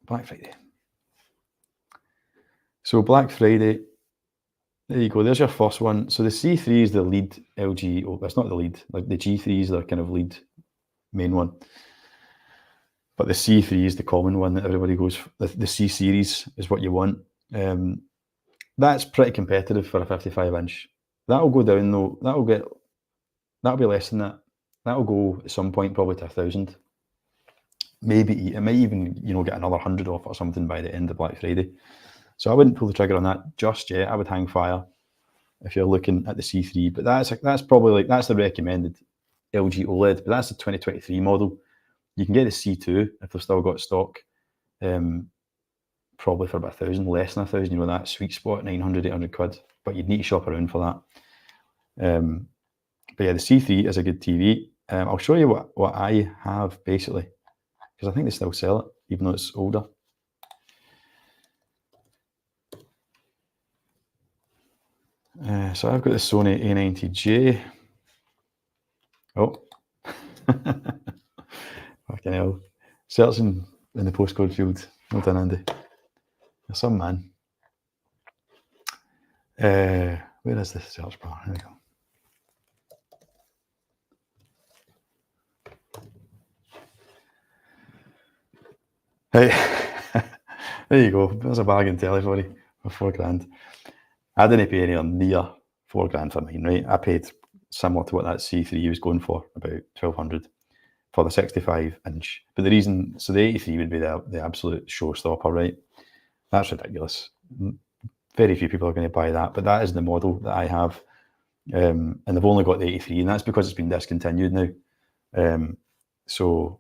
Speaker 1: Black Friday. So Black Friday, there you go. There's your first one. So the C3 is the lead LG. Oh, that's not the lead. Like the G3 is their kind of lead main one. But the C3 is the common one that everybody goes for. The C series is what you want. That's pretty competitive for a 55-inch. That'll go down though. That'll be less than that. That'll go at some point probably to 1,000. Maybe it might even get another 100 off or something by the end of Black Friday. So I wouldn't pull the trigger on that just yet. I would hang fire if you're looking at the C3. But that's probably that's the recommended LG OLED. But that's the 2023 model. You can get the C2 if they've still got stock, probably for about 1,000, less than 1,000. That sweet spot, 900, 800 quid. But you'd need to shop around for that. But yeah, the C3 is a good TV. I'll show you what I have basically, because I think they still sell it, even though it's older. So I've got the Sony A90J. Oh. Fucking hell. Searching in the postcode field. Well done, Andy. You're some man. Where is the search bar? There we go. Hey, there you go. There's a bargain telly for you for £4,000. I didn't pay anywhere near £4,000 for mine, right? I paid similar to what that C3 was going for, about 1,200 for the 65-inch. But the reason, so the 83 would be the absolute showstopper, right? That's ridiculous. Very few people are going to buy that, but that is the model that I have. And they've only got the 83, and that's because it's been discontinued now. So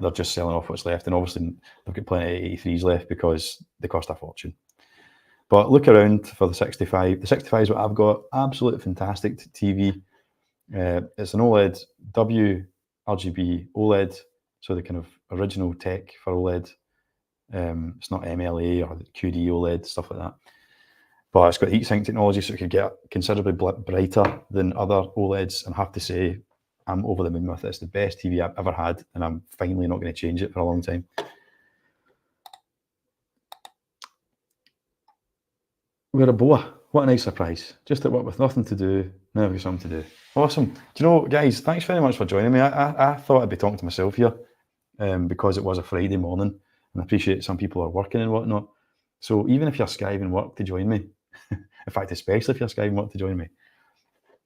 Speaker 1: they're just selling off what's left, and obviously they've got plenty of 83s left because they cost a fortune. But look around for the 65. The 65 is what I've got. Absolutely fantastic TV. It's an OLED, RGB OLED, so the kind of original tech for OLED. It's not MLA or QD OLED, stuff like that. But it's got heatsink technology, so it could get considerably brighter than other OLEDs. And I have to say, I'm over the moon with it. It's the best TV I've ever had, and I'm finally not going to change it for a long time. We're a boa. What a nice surprise. Just at work with nothing to do, now we've got something to do. Awesome. Do you know, guys, thanks very much for joining me. I thought I'd be talking to myself here because it was a Friday morning, and I appreciate some people are working and whatnot. So even if you're skiving work to join me, in fact, especially if you're skiving work to join me,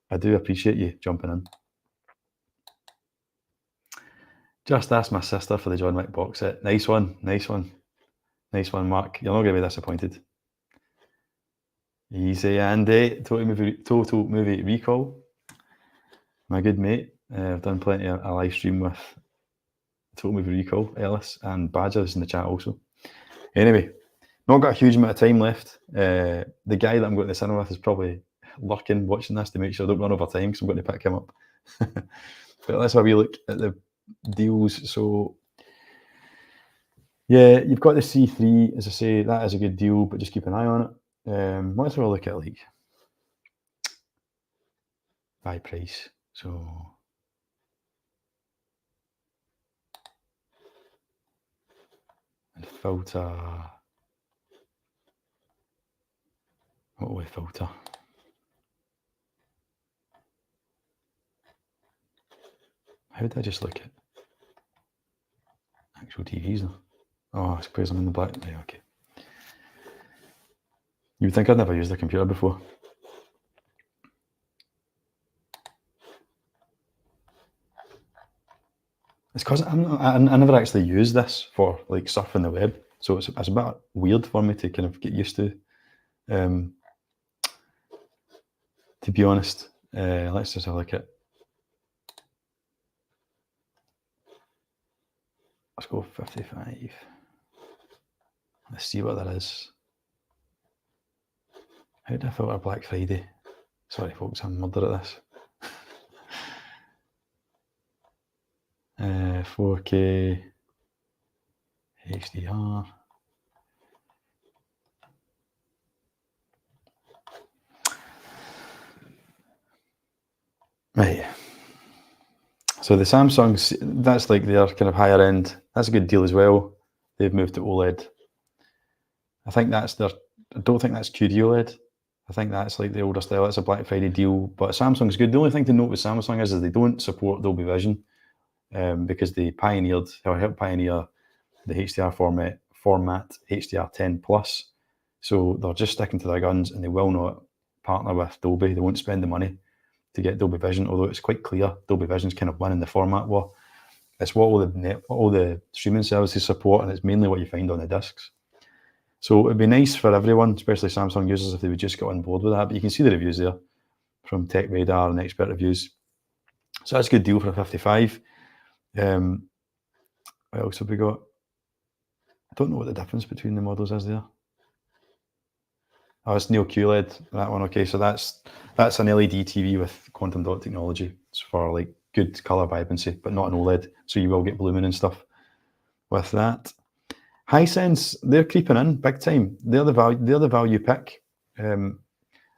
Speaker 1: I do appreciate you jumping in. Just ask my sister for the John Wick box set. Nice one, nice one. Nice one, Mark. You're not going to be disappointed. Easy, Andy. Total movie recall. My good mate. I've done plenty of a live stream with Total Movie Recall, Ellis, and Badger's in the chat also. Anyway, not got a huge amount of time left. The guy that I'm going to the cinema with is probably lurking, watching this to make sure I don't run over time because I'm going to pick him up. But let's have a wee look at the deals. So, yeah, you've got the C3, as I say, that is a good deal, but just keep an eye on it. Let's have a look at like by price. So and filter. What will we filter? How did I just look at actual TVs though? Oh, I suppose I'm in the black. Right, okay. You would think I'd never used a computer before. It's because I never actually use this for like surfing the web, so it's a bit weird for me to kind of get used to. To be honest, let's just have a look at. Let's go 55. Let's see what that is. How did I filter Black Friday? Sorry, folks, I'm murdered at this. 4K HDR. Right. So the Samsungs, that's like their kind of higher end. That's a good deal as well. They've moved to OLED. I think that's their. I don't think that's QD OLED. I think that's like the older style. That's a Black Friday deal. But Samsung's good. The only thing to note with Samsung is they don't support Dolby Vision because they pioneered or helped pioneer the HDR format HDR10 Plus. So they're just sticking to their guns and they will not partner with Dolby. They won't spend the money to get Dolby Vision, although it's quite clear Dolby Vision's kind of winning the format war. It's what all the streaming services support, and it's mainly what you find on the discs. So it'd be nice for everyone, especially Samsung users, if they would just get on board with that. But you can see the reviews there from Tech Radar and Expert Reviews. So that's a good deal for a 55. What else have we got? I don't know what the difference between the models is there. Oh, it's Neo QLED, that one. Okay, so that's an LED TV with quantum dot technology. It's for like good color vibrancy, but not an OLED. So you will get blooming and stuff with that. Hisense, they're creeping in big time. They're the value pick. That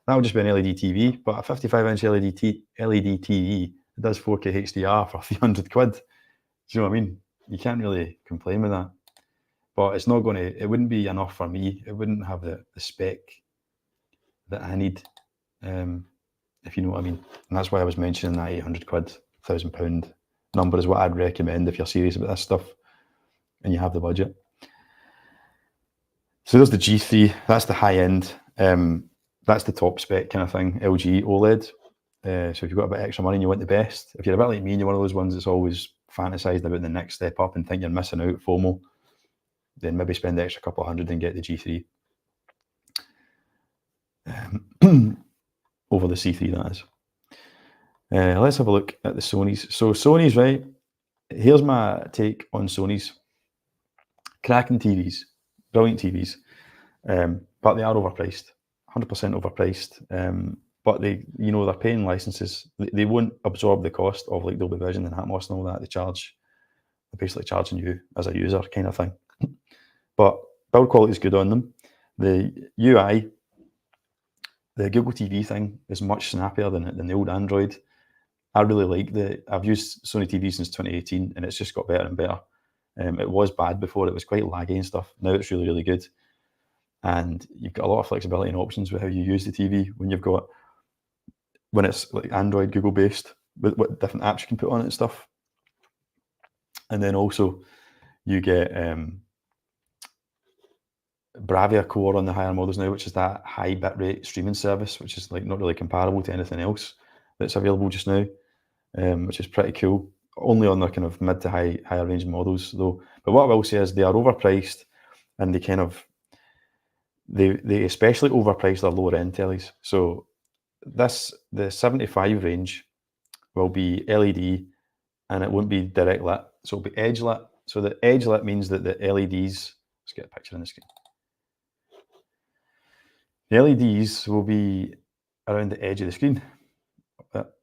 Speaker 1: would just be an LED TV, but a 55-inch LED TV it does 4K HDR for 300 quid. Do you know what I mean? You can't really complain with that. But it's not going to. It wouldn't be enough for me. It wouldn't have the spec that I need, if you know what I mean. And that's why I was mentioning that 800 quid, £1,000 number is what I'd recommend if you're serious about this stuff and you have the budget. So there's the G3, that's the high end, that's the top spec kind of thing, LG OLED. So if you've got a bit extra money and you want the best, if you're a bit like me and you're one of those ones that's always fantasized about the next step up and think you're missing out, FOMO, then maybe spend the extra couple of hundred and get the G3. Over the C3, that is. Let's have a look at the Sonys. So Sonys, right, here's my take on Sonys. Cracking TVs, brilliant TVs, but they are overpriced, 100% overpriced. But they're paying licenses. They won't absorb the cost of like Dolby Vision and Atmos and all that. They're basically charging you as a user kind of thing. But build quality is good on them. The UI, the Google TV thing is much snappier than the old Android. I really like I've used Sony TV since 2018, and it's just got better and better. It was bad before; it was quite laggy and stuff. Now it's really, really good, and you've got a lot of flexibility and options with how you use the TV when it's like Android, Google based, with what different apps you can put on it and stuff. And then also you get Bravia Core on the higher models now, which is that high bitrate streaming service, which is like not really comparable to anything else that's available just now, which is pretty cool. Only on the kind of mid to higher range models though. But what I will say is they are overpriced, and they especially overpriced their lower end tellies. So the 75 range will be LED, and it won't be direct lit, so it'll be edge lit. So the edge lit means that the LEDs, let's get a picture on the screen. The LEDs will be around the edge of the screen,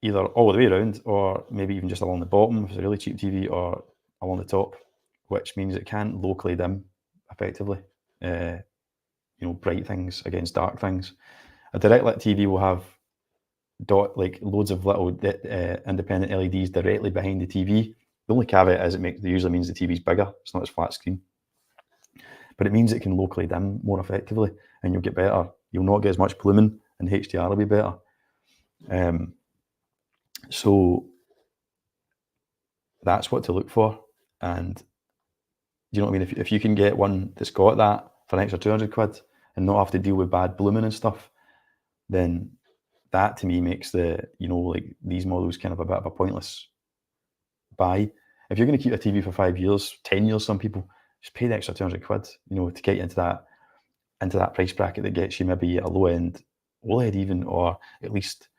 Speaker 1: either all the way around, or maybe even just along the bottom if it's a really cheap TV, or along the top, which means it can locally dim effectively, bright things against dark things. A direct lit TV will have loads of little independent LEDs directly behind the TV. The only caveat is it usually means the TV's bigger. It's not as flat screen, but it means it can locally dim more effectively, and you'll get better. You'll not get as much blooming, and HDR will be better. So that's what to look for. And you know what I mean? If you can get one that's got that for an extra 200 quid and not have to deal with bad blooming and stuff, then that to me makes these models kind of a bit of a pointless buy. If you're going to keep a TV for 5 years, 10 years, some people just pay the extra 200 quid, to get into that price bracket that gets you maybe a low end OLED even, or at least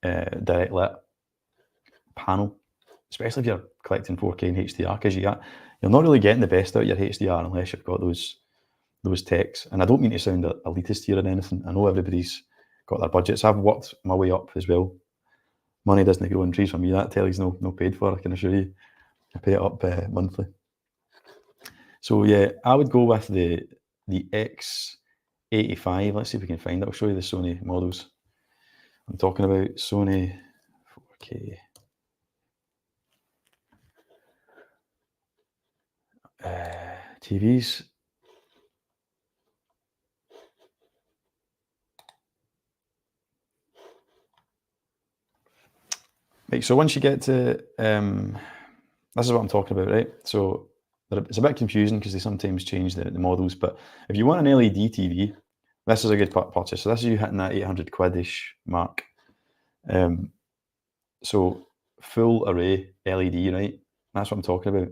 Speaker 1: direct lit panel, especially if you're collecting 4K and HDR, because you're not really getting the best out of your HDR unless you've got those techs. And I don't mean to sound elitist here or anything. I know everybody's got their budgets. I've worked my way up as well. Money doesn't grow on trees for me. That telly's no paid for, I can assure you. I pay it up monthly. So yeah, I would go with the X85. Let's see if we can find it. I'll show you the Sony models I'm talking about. Sony 4K. TVs. Right, so once you get to, this is what I'm talking about, right? So it's a bit confusing because they sometimes change the models, but if you want an LED TV, this is a good purchase. So this is you hitting that 800 quid-ish mark. So full array LED, right? That's what I'm talking about.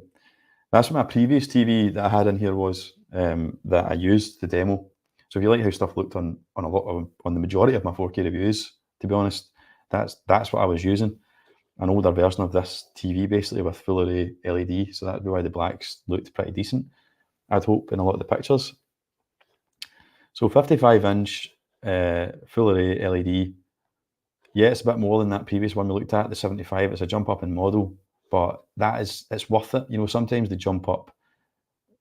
Speaker 1: That's what my previous TV that I had in here was, that I used to demo. So if you like how stuff looked on the majority of my 4K reviews, to be honest, that's what I was using. An older version of this TV basically with full array LED. So that'd be why the blacks looked pretty decent, I'd hope, in a lot of the pictures. So 55-inch full array LED. Yeah, it's a bit more than that previous one we looked at, the 75. It's a jump up in model, but it's worth it. Sometimes they jump up,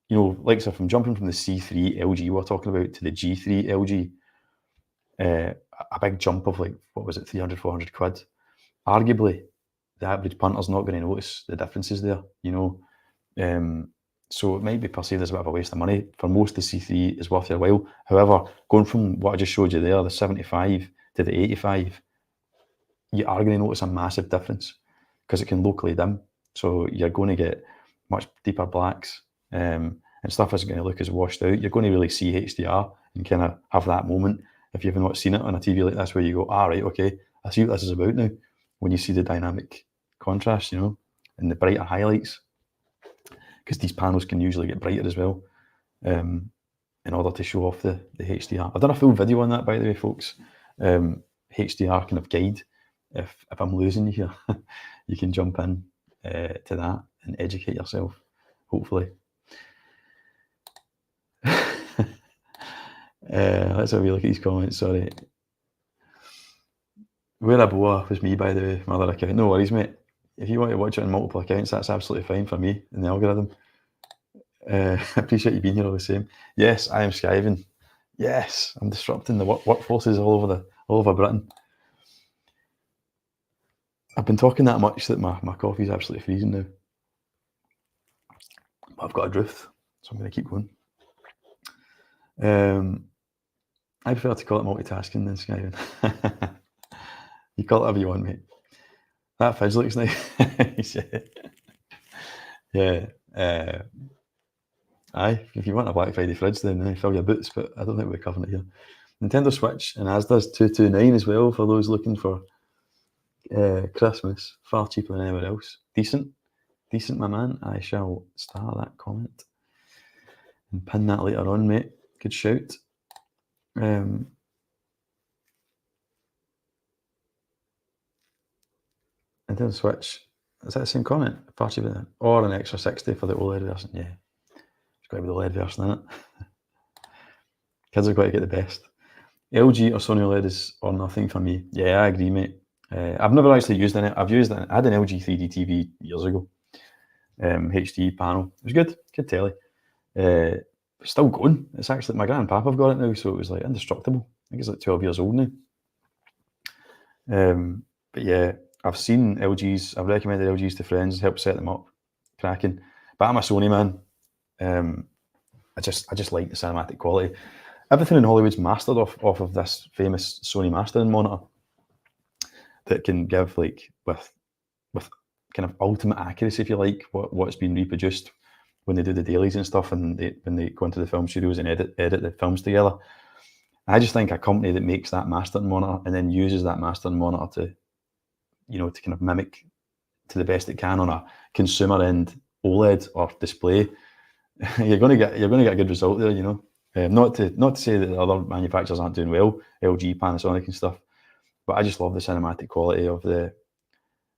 Speaker 1: like so from jumping from the C3 LG we're talking about to the G3 LG, a big jump of 300, 400 quid. Arguably, the average punter's not going to notice the differences there, so it might be perceived as a bit of a waste of money. For most, the C3 is worth your while. However, going from what I just showed you there, the 75 to the 85, you are going to notice a massive difference because it can locally dim. So you're going to get much deeper blacks, and stuff isn't going to look as washed out. You're going to really see HDR and kind of have that moment if you've not seen it on a TV like this where you go, right, okay, I see what this is about now. When you see the dynamic contrast, and the brighter highlights, because these panels can usually get brighter as well, in order to show off the HDR. I've done a full video on that, by the way, folks. HDR kind of guide. If I'm losing you here, you can jump in to that and educate yourself, hopefully. Let's have a look at these comments, sorry. Where a boa was me, by the way, my other account. No worries, mate. If you want to watch it on multiple accounts, that's absolutely fine for me in the algorithm. I appreciate you being here all the same. Yes, I am skiving. Yes, I'm disrupting the workforces all over Britain. I've been talking that much that my coffee's absolutely freezing now. But I've got a drift, so I'm going to keep going. I prefer to call it multitasking than skiving. You call it whatever you want, mate. That fizz looks nice. Yeah. Aye, if you want a Black Friday fridge, then fill your boots, but I don't think we're covering it here. Nintendo Switch and Asda's 229 as well for those looking for Christmas. Far cheaper than anywhere else. Decent, my man. I shall star that comment and pin that later on, mate. Good shout. Nintendo Switch. Is that the same comment? Far cheaper than, or an extra 60 for the OLED version? Yeah, it's got to be the OLED version, isn't it? Kids have got to get the best. LG or Sony OLED is or nothing for me. Yeah, I agree, mate. I've never actually used it. I had an LG 3D TV years ago. HD panel. It was good telly. It's still going. It's actually, my grandpapa have got it now, so it was like indestructible. I think it's like 12 years old now. But yeah, I've seen LGs. I've recommended LGs to friends, helped set them up, cracking. But I'm a Sony man. I just like the cinematic quality. Everything in Hollywood's mastered off of this famous Sony mastering monitor that can give like with kind of ultimate accuracy, if you like, what's been reproduced when they do the dailies and stuff, and when they go into the film studios and edit the films together. I just think a company that makes that mastering monitor and then uses that mastering monitor to kind of mimic to the best it can on a consumer end OLED or display, you're going to get a good result there. Not to say that the other manufacturers aren't doing well, LG, Panasonic, and stuff, but I just love the cinematic quality of the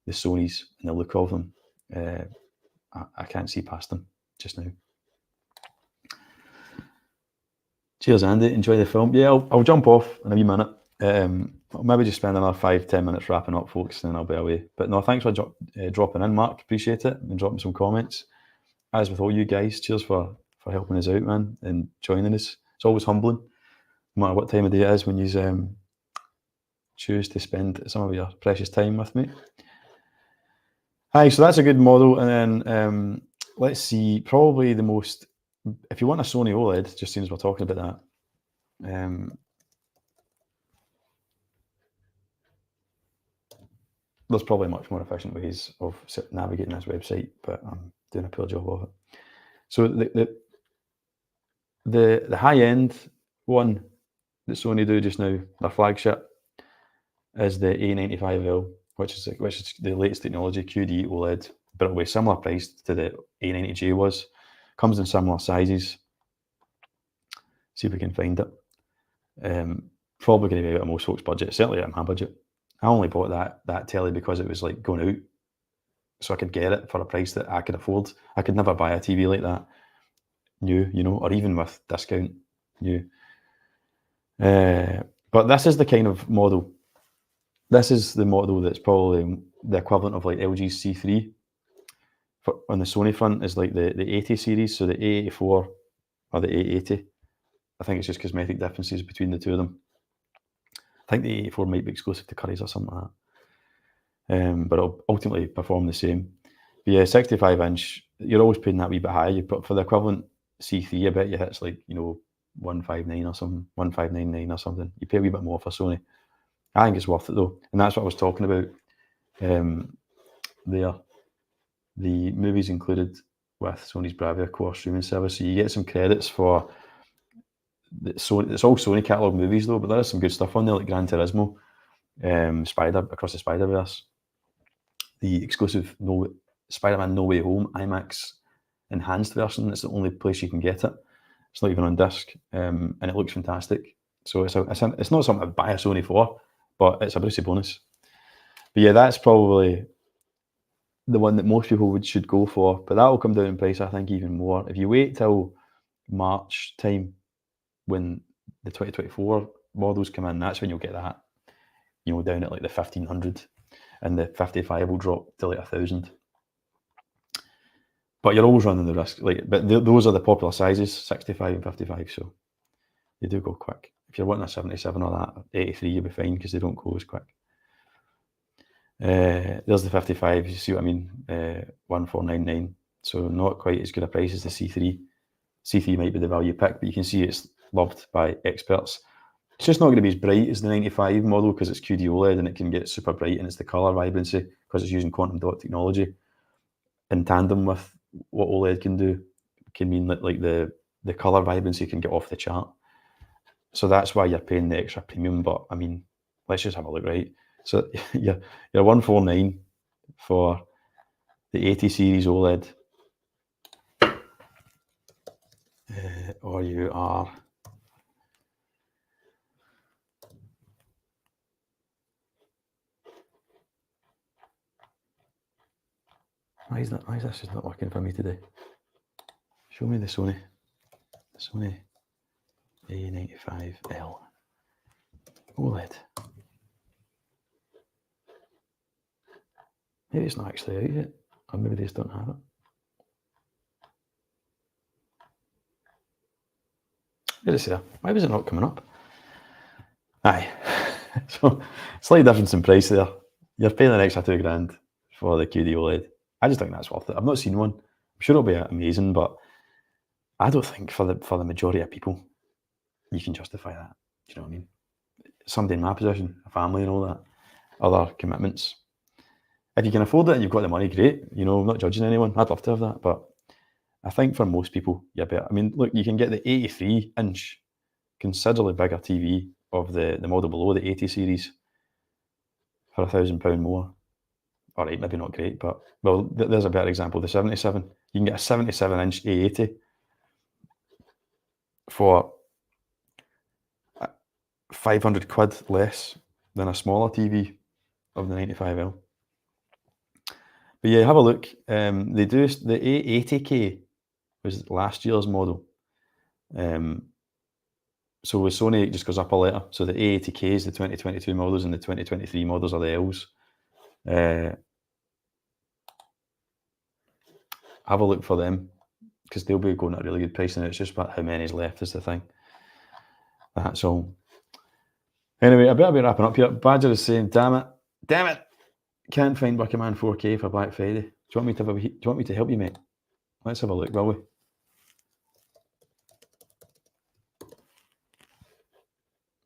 Speaker 1: Sonys and the look of them. I can't see past them just now. Cheers, Andy. Enjoy the film. Yeah, I'll jump off in a wee minute. I'll maybe just spend another 5-10 minutes wrapping up, folks, and then I'll be away. But no, thanks for dropping in, Mark. Appreciate it, and dropping some comments. As with all you guys, cheers for helping us out, man, and joining us. It's always humbling, no matter what time of day it is, when you choose to spend some of your precious time with me. Hi, so that's a good model, and then let's see, probably the most, if you want a Sony OLED, just seeing as we're talking about that, there's probably much more efficient ways of navigating this website, but I'm doing a poor job of it. So the high end one that Sony do just now, their flagship, is the A95L, which is the latest technology, QD OLED, but it'll be similar priced to the A90J was. Comes in similar sizes. See if we can find it. Probably going to be out of most folks' budget, certainly out of my budget. I only bought that telly because it was like going out, so I could get it for a price that I could afford. I could never buy a TV like that new, or even with discount new. But this is the kind of model. This is the model that's probably the equivalent of like LG's C3 on the Sony front, is like the 80 series, so the A84 or the A80. I think it's just cosmetic differences between the two of them. I think the 84 might be exclusive to Curry's or something like that. But it'll ultimately perform the same. But yeah, 65-inch, you're always paying that wee bit high. But for the equivalent C3, I bet you hits like, 159 or something, 1599 or something. You pay a wee bit more for Sony. I think it's worth it though. And that's what I was talking about there. The movies included with Sony's Bravia core streaming service. So you get some credits for it's all Sony catalogue movies though, but there is some good stuff on there, like Gran Turismo, Across the Spider-Verse, the exclusive Spider-Man No Way Home IMAX enhanced version. It's the only place you can get it. It's not even on disc, and it looks fantastic. So it's not something I'd buy a Sony for, but it's a Brucey bonus. But yeah, that's probably the one that most people should go for. But that will come down in price, I think, even more. If you wait till March time, when the 2024 models come in, that's when you'll get that, down at like the 1500, and the 55 will drop to like 1000. But you're always running the risk. But those are the popular sizes, 65 and 55. So they do go quick. If you're wanting a 77 or that 83, you'll be fine because they don't go as quick. There's the 55, you see what I mean, 1499. So not quite as good a price as the C3. C3 might be the value pick, but you can see it's loved by experts. It's just not going to be as bright as the 95 model because it's QD OLED and it can get super bright, and it's the colour vibrancy because it's using quantum dot technology in tandem with what OLED can do. It can mean that like the colour vibrancy can get off the chart. So that's why you're paying the extra premium. But I mean, let's just have a look, right? So you're 149 for the 80 series OLED, or you are why is this just not working for me today? Show me the Sony A95L OLED. Maybe it's not actually out yet, or maybe they just don't have it. Where is it there? Why was it not coming up? Aye. So slight difference in price there. You're paying an extra £2,000 for the QD OLED. I just think that's worth it. I've not seen one. I'm sure it'll be amazing, but I don't think for the majority of people you can justify that. Do you know what I mean? Somebody in my position, a family and all that, other commitments. If you can afford it and you've got the money, great. You know, I'm not judging anyone. I'd love to have that, but I think for most people, yeah, but I mean, look, you can get the 83-inch, considerably bigger TV of the model below, the 80 series, for £1,000 more. All right, maybe not great, but well, there's a better example. The 77, you can get a 77-inch A80 for £500 less than a smaller TV of the 95L. But yeah, have a look. They do the A80K was last year's model. So with Sony, it just goes up a letter. So the A80K is the 2022 models, and the 2023 models are the Ls. Have a look for them because they'll be going at a really good price, and it's just about how many's left is the thing. That's all. Anyway, I better be wrapping up here. Badger is saying, damn it, can't find Buckerman 4K for Black Friday. Do you want me to help you, mate? Let's have a look, will we?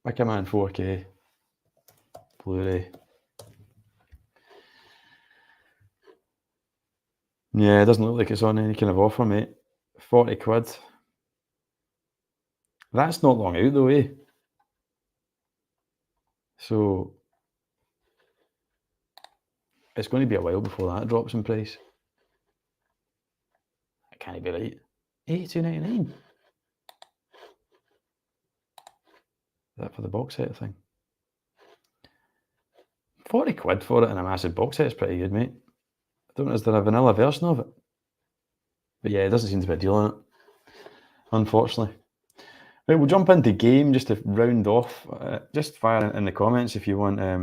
Speaker 1: Buckerman 4K Blu-ray. Yeah, it doesn't look like it's on any kind of offer, mate. £40. That's not long out though, eh? So it's going to be a while before that drops in price. That can't be right. £82.99. Is that for the box set thing? £40 for it in a massive box set is pretty good, mate. I don't know, is there a vanilla version of it? But yeah, it doesn't seem to be a deal on it, unfortunately. Right, we'll jump into game just to round off. Just fire in the comments if you want. I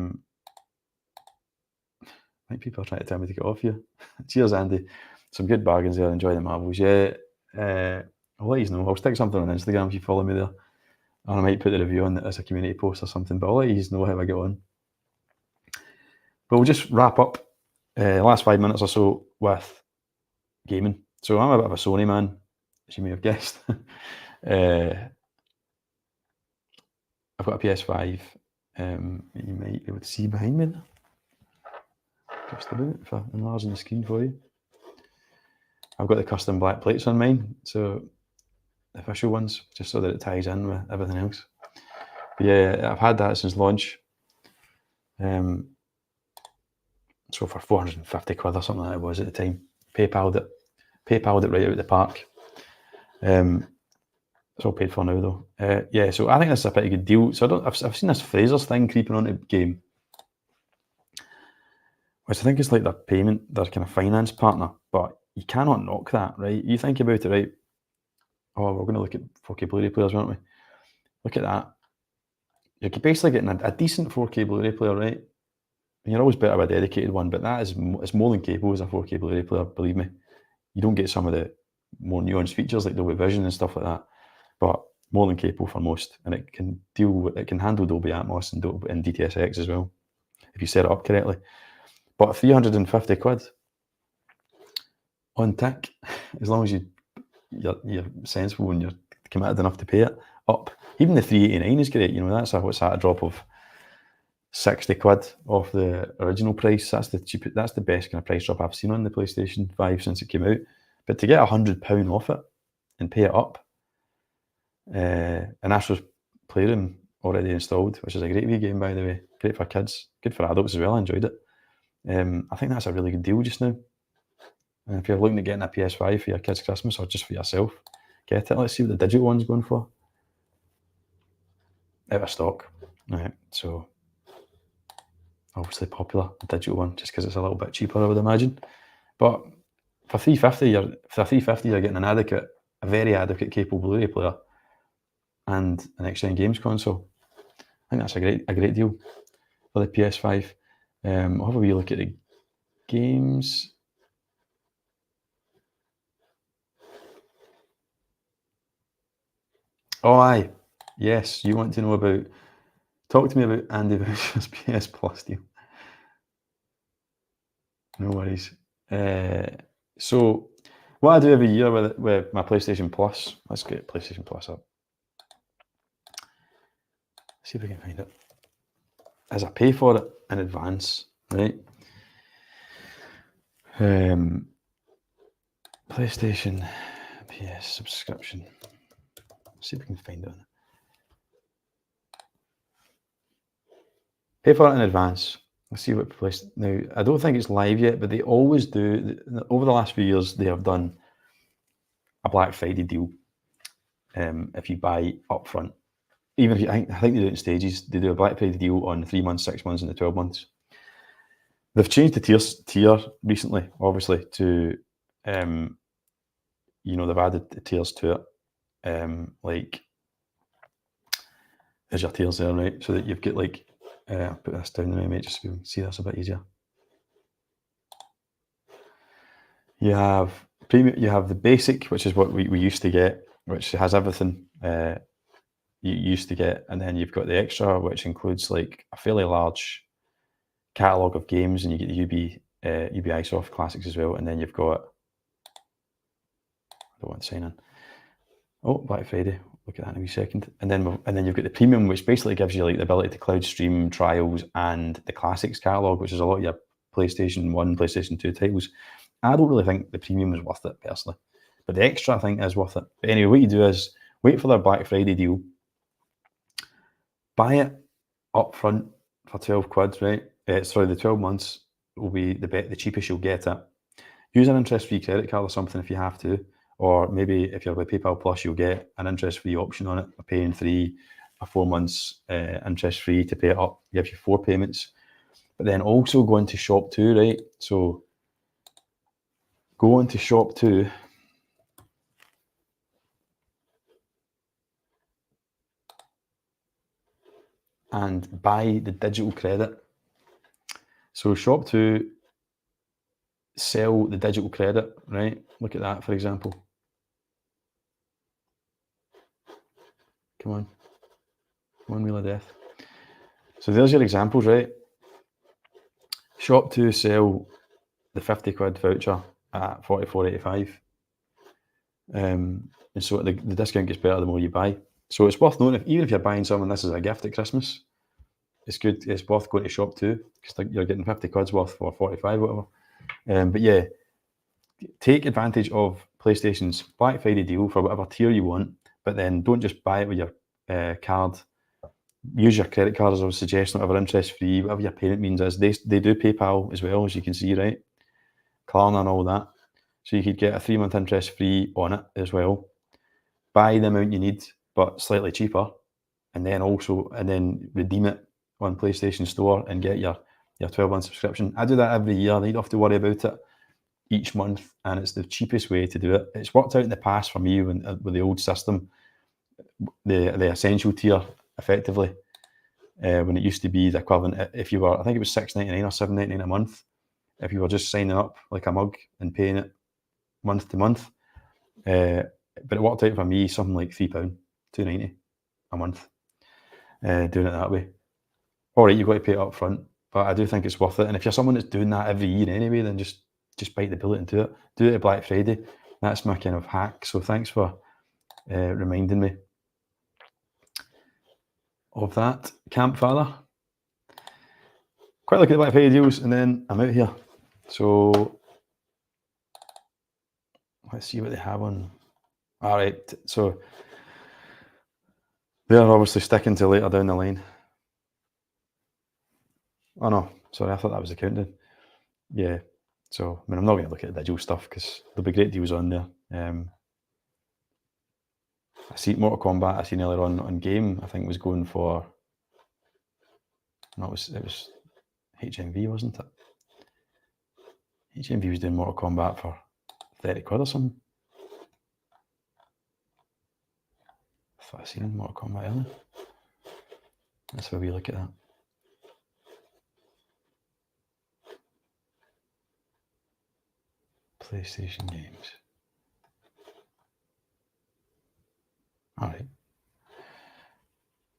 Speaker 1: think people are trying to tell me to get off here. Cheers, Andy. Some good bargains there. Enjoy the marbles. Yeah, I'll let you know. I'll stick something on Instagram if you follow me there. And I might put the review on as a community post or something, but I'll let you know how I get on. But we'll just wrap up the last 5 minutes or so with gaming. So I'm a bit of a Sony man, as you may have guessed. I've got a PS5. You might be able to see behind me there. Just about, if I enlarge the screen for you. I've got the custom black plates on mine, so the official ones, just so that it ties in with everything else. But yeah, I've had that since launch. So for £450 or something like that it was at the time. PayPal'd it right out of the park. It's all paid for now though. Yeah, so I think that's a pretty good deal. So I've seen this Fraser's thing creeping onto the game, which I think is like their payment, their kind of finance partner, but you cannot knock that, right? You think about it, right? Oh, we're going to look at 4K Blu-ray players, aren't we? Look at that. You're basically getting a decent 4K Blu-ray player, right? And you're always better with a dedicated one, but that is it's more than capable as a 4K Blu-ray player, believe me. You don't get some of the more nuanced features like Dolby Vision and stuff like that, but more than capable for most, and it can handle Dolby Atmos and DTSX as well, if you set it up correctly. But 350 quid on tick, as long as you're sensible and you're committed enough to pay it up. Even the 389 is great, you know, that's a drop of 60 quid off the original price. That's the cheapest, that's the best kind of price drop I've seen on the PlayStation 5 since it came out. But to get £100 off it and pay it up, and Astro's Playroom already installed, which is a great wee game, by the way. Great for kids, good for adults as well. I enjoyed it. I think that's a really good deal just now. And if you're looking at getting a PS5 for your kids' Christmas or just for yourself, get it. Let's see what the digital one's going for. Out of stock. Right, so obviously popular, the digital one, just because it's a little bit cheaper, I would imagine. But for $350, you're getting a very adequate, capable Blu-ray player and an next-gen games console. I think that's a great deal for the PS5. I'll have a wee look at the games. Oh, aye. Yes, you want to know about... Talk to me about Andy Boucher's PS Plus deal. No worries. So, what I do every year with my PlayStation Plus... Let's get PlayStation Plus up. See if we can find it. As I pay for it in advance, right? PlayStation PS subscription. See if we can find it. Pay for it in advance. Let's see what place. Now, I don't think it's live yet, but they always do. Over the last few years, they have done a Black Friday deal. If you buy upfront, even if I think they do it in stages. They do a Black Friday deal on 3 months, 6 months, and the 12 months. They've changed the tier recently, obviously, to they've added the tiers to it. Like, there's your tiers there, right? So that you've got like, I'll put this down now, mate, just so you can see this a bit easier. You have premium. You have the basic, which is what we used to get, which has everything you used to get, and then you've got the extra, which includes like a fairly large catalogue of games, and you get the Ubisoft classics as well, and then you've got... I don't want to sign in. Oh, Black Friday. Look at that in a wee second. And then you've got the premium, which basically gives you like the ability to cloud stream trials and the classics catalogue, which is a lot of your PlayStation 1, PlayStation 2 titles. I don't really think the premium is worth it personally, but the extra I think is worth it. But anyway, what you do is wait for their Black Friday deal, buy it up front for 12 quid, right? The 12 months will be the cheapest you'll get it. Use an interest-free credit card or something if you have to. Or maybe if you're with PayPal Plus, you'll get an interest-free option on it, a paying 3 or 4 months interest-free to pay it up. It gives you 4 payments. But then also go into Shop 2, right? So go into Shop 2. And buy the digital credit. So Shop 2 sell the digital credit, right? Look at that, for example. Come on, Wheel of Death. So there's your examples, right? Shop 2 sell the 50 quid voucher at $44.85. And so the discount gets better the more you buy. So it's worth noting, even if you're buying someone this as a gift at Christmas, it's worth going to Shop 2 because you're getting 50 quid's worth for 45, whatever. But yeah, take advantage of PlayStation's Black Friday deal for whatever tier you want, but then don't just buy it with your card. Use your credit card as I was suggesting, whatever interest-free, whatever your payment means is. They do PayPal as well, as you can see, right? Klarna and all that. So you could get a 3-month interest-free on it as well. Buy the amount you need, but slightly cheaper, and then redeem it on PlayStation Store and get your 12-month subscription. I do that every year. You don't have to worry about it each month, and it's the cheapest way to do it. It's worked out in the past for me with the old system, the essential tier, effectively, when it used to be the equivalent. If you were, I think it was $6.99 or $7.99 a month, if you were just signing up like a mug and paying it month to month. But it worked out for me something like £3, $2.90 a month, doing it that way. All right, you've got to pay it up front. but I do think it's worth it. And if you're someone that's doing that every year anyway, then just bite the bullet and do it. Do it at Black Friday. That's my kind of hack. So thanks for reminding me of that. Campfire. Quite look at the Black Friday deals, and then I'm out here. So let's see what they have on. All right, so they're obviously sticking to later down the line. Oh no, sorry, I thought that was the countdown. Yeah, so I mean, I'm not going to look at the digital stuff because there'll be great deals on there. I see Mortal Kombat. I seen earlier on game. I think was going for. No, it was HMV, wasn't it? HMV was doing Mortal Kombat for 30 quid or something. I thought I seen Mortal Kombat earlier. That's where we look at that. PlayStation games. All right.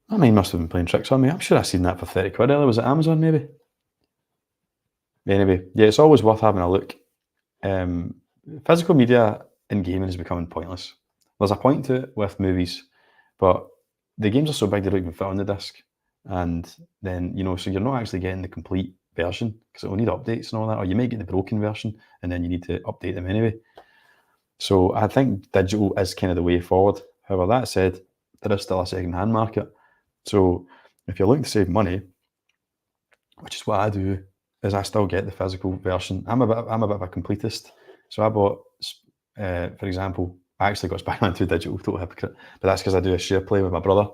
Speaker 1: I mean, must have been playing tricks on me. I'm sure I seen that for 30 quid earlier. Was it Amazon maybe? Anyway, yeah, it's always worth having a look. Physical media in gaming is becoming pointless. There's a point to it with movies, but the games are so big they don't even fit on the disc. And then, so you're not actually getting the complete version because it will need updates and all that, or you might get the broken version and then you need to update them anyway. So I think digital is kind of the way forward. However, that said, there is still a second-hand market. So if you're looking to save money, which is what I do, is I still get the physical version. I'm a bit of a completist. So I bought, for example, I actually got Spider-Man 2 digital, total hypocrite, but that's because I do a share play with my brother.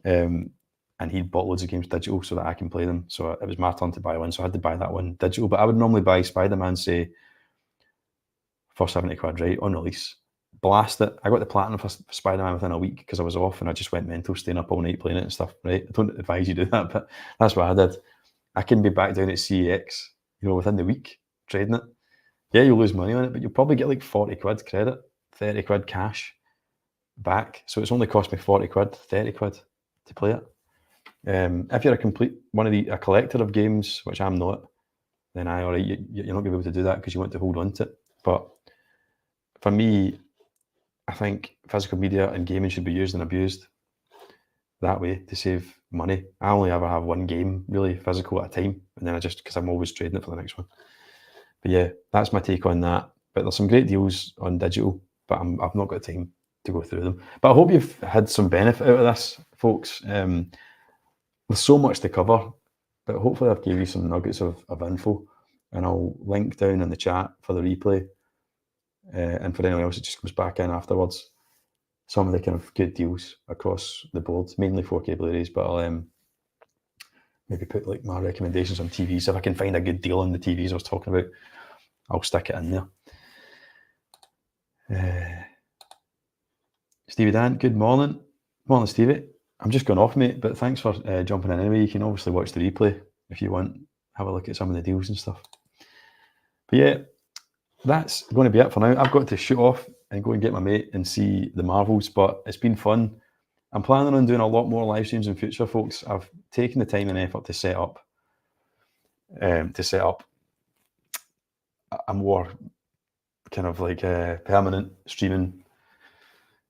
Speaker 1: And he bought loads of games digital so that I can play them. So it was my turn to buy one, so I had to buy that one digital. But I would normally buy Spider-Man, say, for 70 quid, right, on release. Blast it. I got the platinum for Spider-Man within a week because I was off and I just went mental, staying up all night playing it and stuff, right? I don't advise you do that, but that's what I did. I can be back down at CEX, within the week, trading it. Yeah, you'll lose money on it, but you'll probably get like 40 quid credit, 30 quid cash back. So it's only cost me 40 quid, 30 quid to play it. If you're a collector of games, which I'm not, then you're not going to be able to do that because you want to hold on to it. But for me, I think physical media and gaming should be used and abused that way to save money. I only ever have one game really physical at a time, and then because I'm always trading it for the next one. But yeah, that's my take on that. But there's some great deals on digital, but I've not got time to go through them. But I hope you've had some benefit out of this, folks. There's so much to cover, but hopefully I've given you some nuggets of info, and I'll link down in the chat for the replay. And for anyone else that just comes back in afterwards, some of the kind of good deals across the board, mainly 4K Blu-rays, but I'll maybe put like my recommendations on TVs. If I can find a good deal on the TVs I was talking about, I'll stick it in there. Stevie Dan, good morning. Morning, Stevie. I'm just going off, mate, but thanks for jumping in anyway. You can obviously watch the replay if you want, have a look at some of the deals and stuff. But yeah, that's going to be it for now. I've got to shoot off and go and get my mate and see the Marvels, but it's been fun. I'm planning on doing a lot more live streams in future, folks. I've taken the time and effort to set up a more kind of like a permanent streaming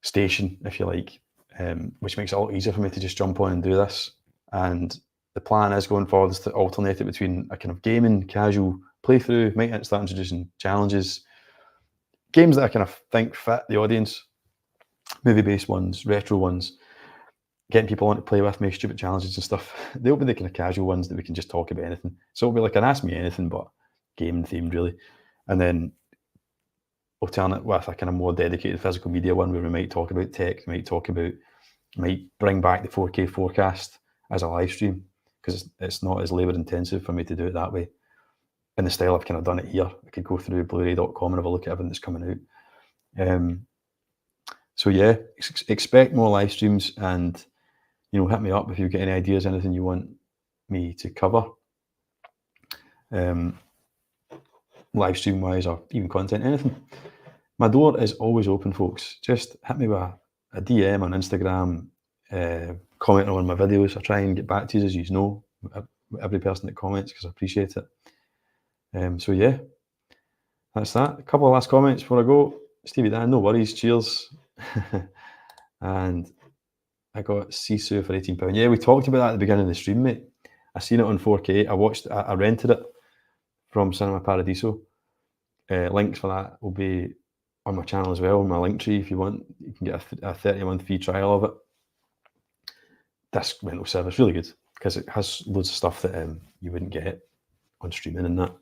Speaker 1: station, if you like, which makes it a lot easier for me to just jump on and do this. And the plan is going forward is to alternate it between a kind of gaming, casual playthrough, might start introducing challenges, games that I kind of think fit the audience, movie-based ones, retro ones, getting people on to play with me, stupid challenges and stuff. They'll be the kind of casual ones that we can just talk about anything. So it'll be like an Ask Me Anything, but game themed really. And then alternate with a kind of more dedicated physical media one where we might talk about tech, might bring back the 4K forecast as a live stream because it's not as labour intensive for me to do it that way. In the style I've kind of done it here. I could go through blu-ray.com and have a look at everything that's coming out. So yeah, expect more live streams and, hit me up if you've got any ideas, anything you want me to cover. Live stream wise or even content, anything. My door is always open, folks. Just hit me with a DM on Instagram, comment on my videos. I try and get back to you, as you know. every person that comments, because I appreciate it. So yeah, that's that. A couple of last comments before I go. Stevie Dan, no worries, cheers. And I got Sisu for £18. Yeah, we talked about that at the beginning of the stream, mate. I seen it on 4K. I rented it from Cinema Paradiso. Links for that will be on my channel as well, on my link tree. If you want, you can get a 30-month free trial of it. This rental service really good, because it has loads of stuff that you wouldn't get on streaming and that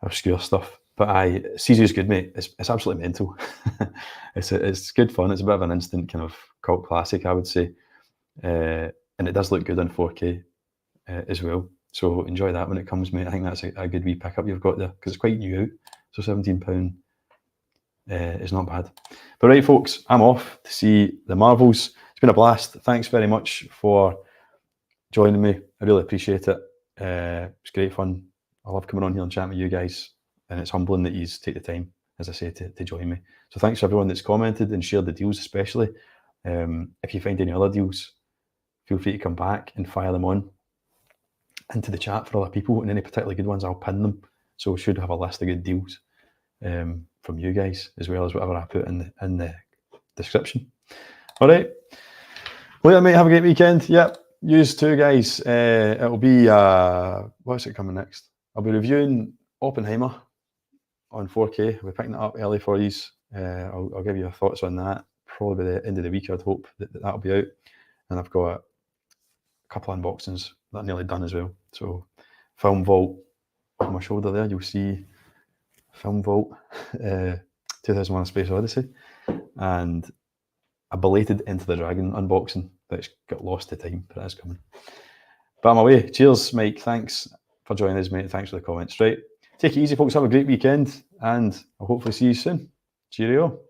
Speaker 1: obscure stuff. But Cisu's good, mate. It's absolutely mental. It's good fun. It's a bit of an instant kind of cult classic, I would say. And it does look good on 4K as well. So enjoy that when it comes, mate. I think that's a good wee pickup you've got there, because it's quite new out. So £17 is not bad. But right, folks, I'm off to see the Marvels. It's been a blast. Thanks very much for joining me. I really appreciate it. It's great fun. I love coming on here and chatting with you guys. And it's humbling that you take the time, as I say, to join me. So thanks to everyone that's commented and shared the deals especially. If you find any other deals, feel free to come back and fire them on into the chat for other people, and any particularly good ones, I'll pin them. So we should have a list of good deals from you guys, as well as whatever I put in the description. All right. Later, mate. Have a great weekend. Yep. Yous too, guys. It'll be, what's it coming next? I'll be reviewing Oppenheimer on 4K. We're picking it up early for you. I'll give you your thoughts on that. Probably by the end of the week, I'd hope that'll be out. And I've got a couple of unboxings that are nearly done as well. So Film Vault on my shoulder there, you'll see Film Vault 2001: A Space Odyssey, and a belated Enter the Dragon unboxing that's got lost to time, but that's coming. But I'm away. Cheers, Mike. Thanks for joining us, mate. Thanks for the comments. Right. Take it easy, folks. Have a great weekend, and I'll hopefully see you soon. Cheerio.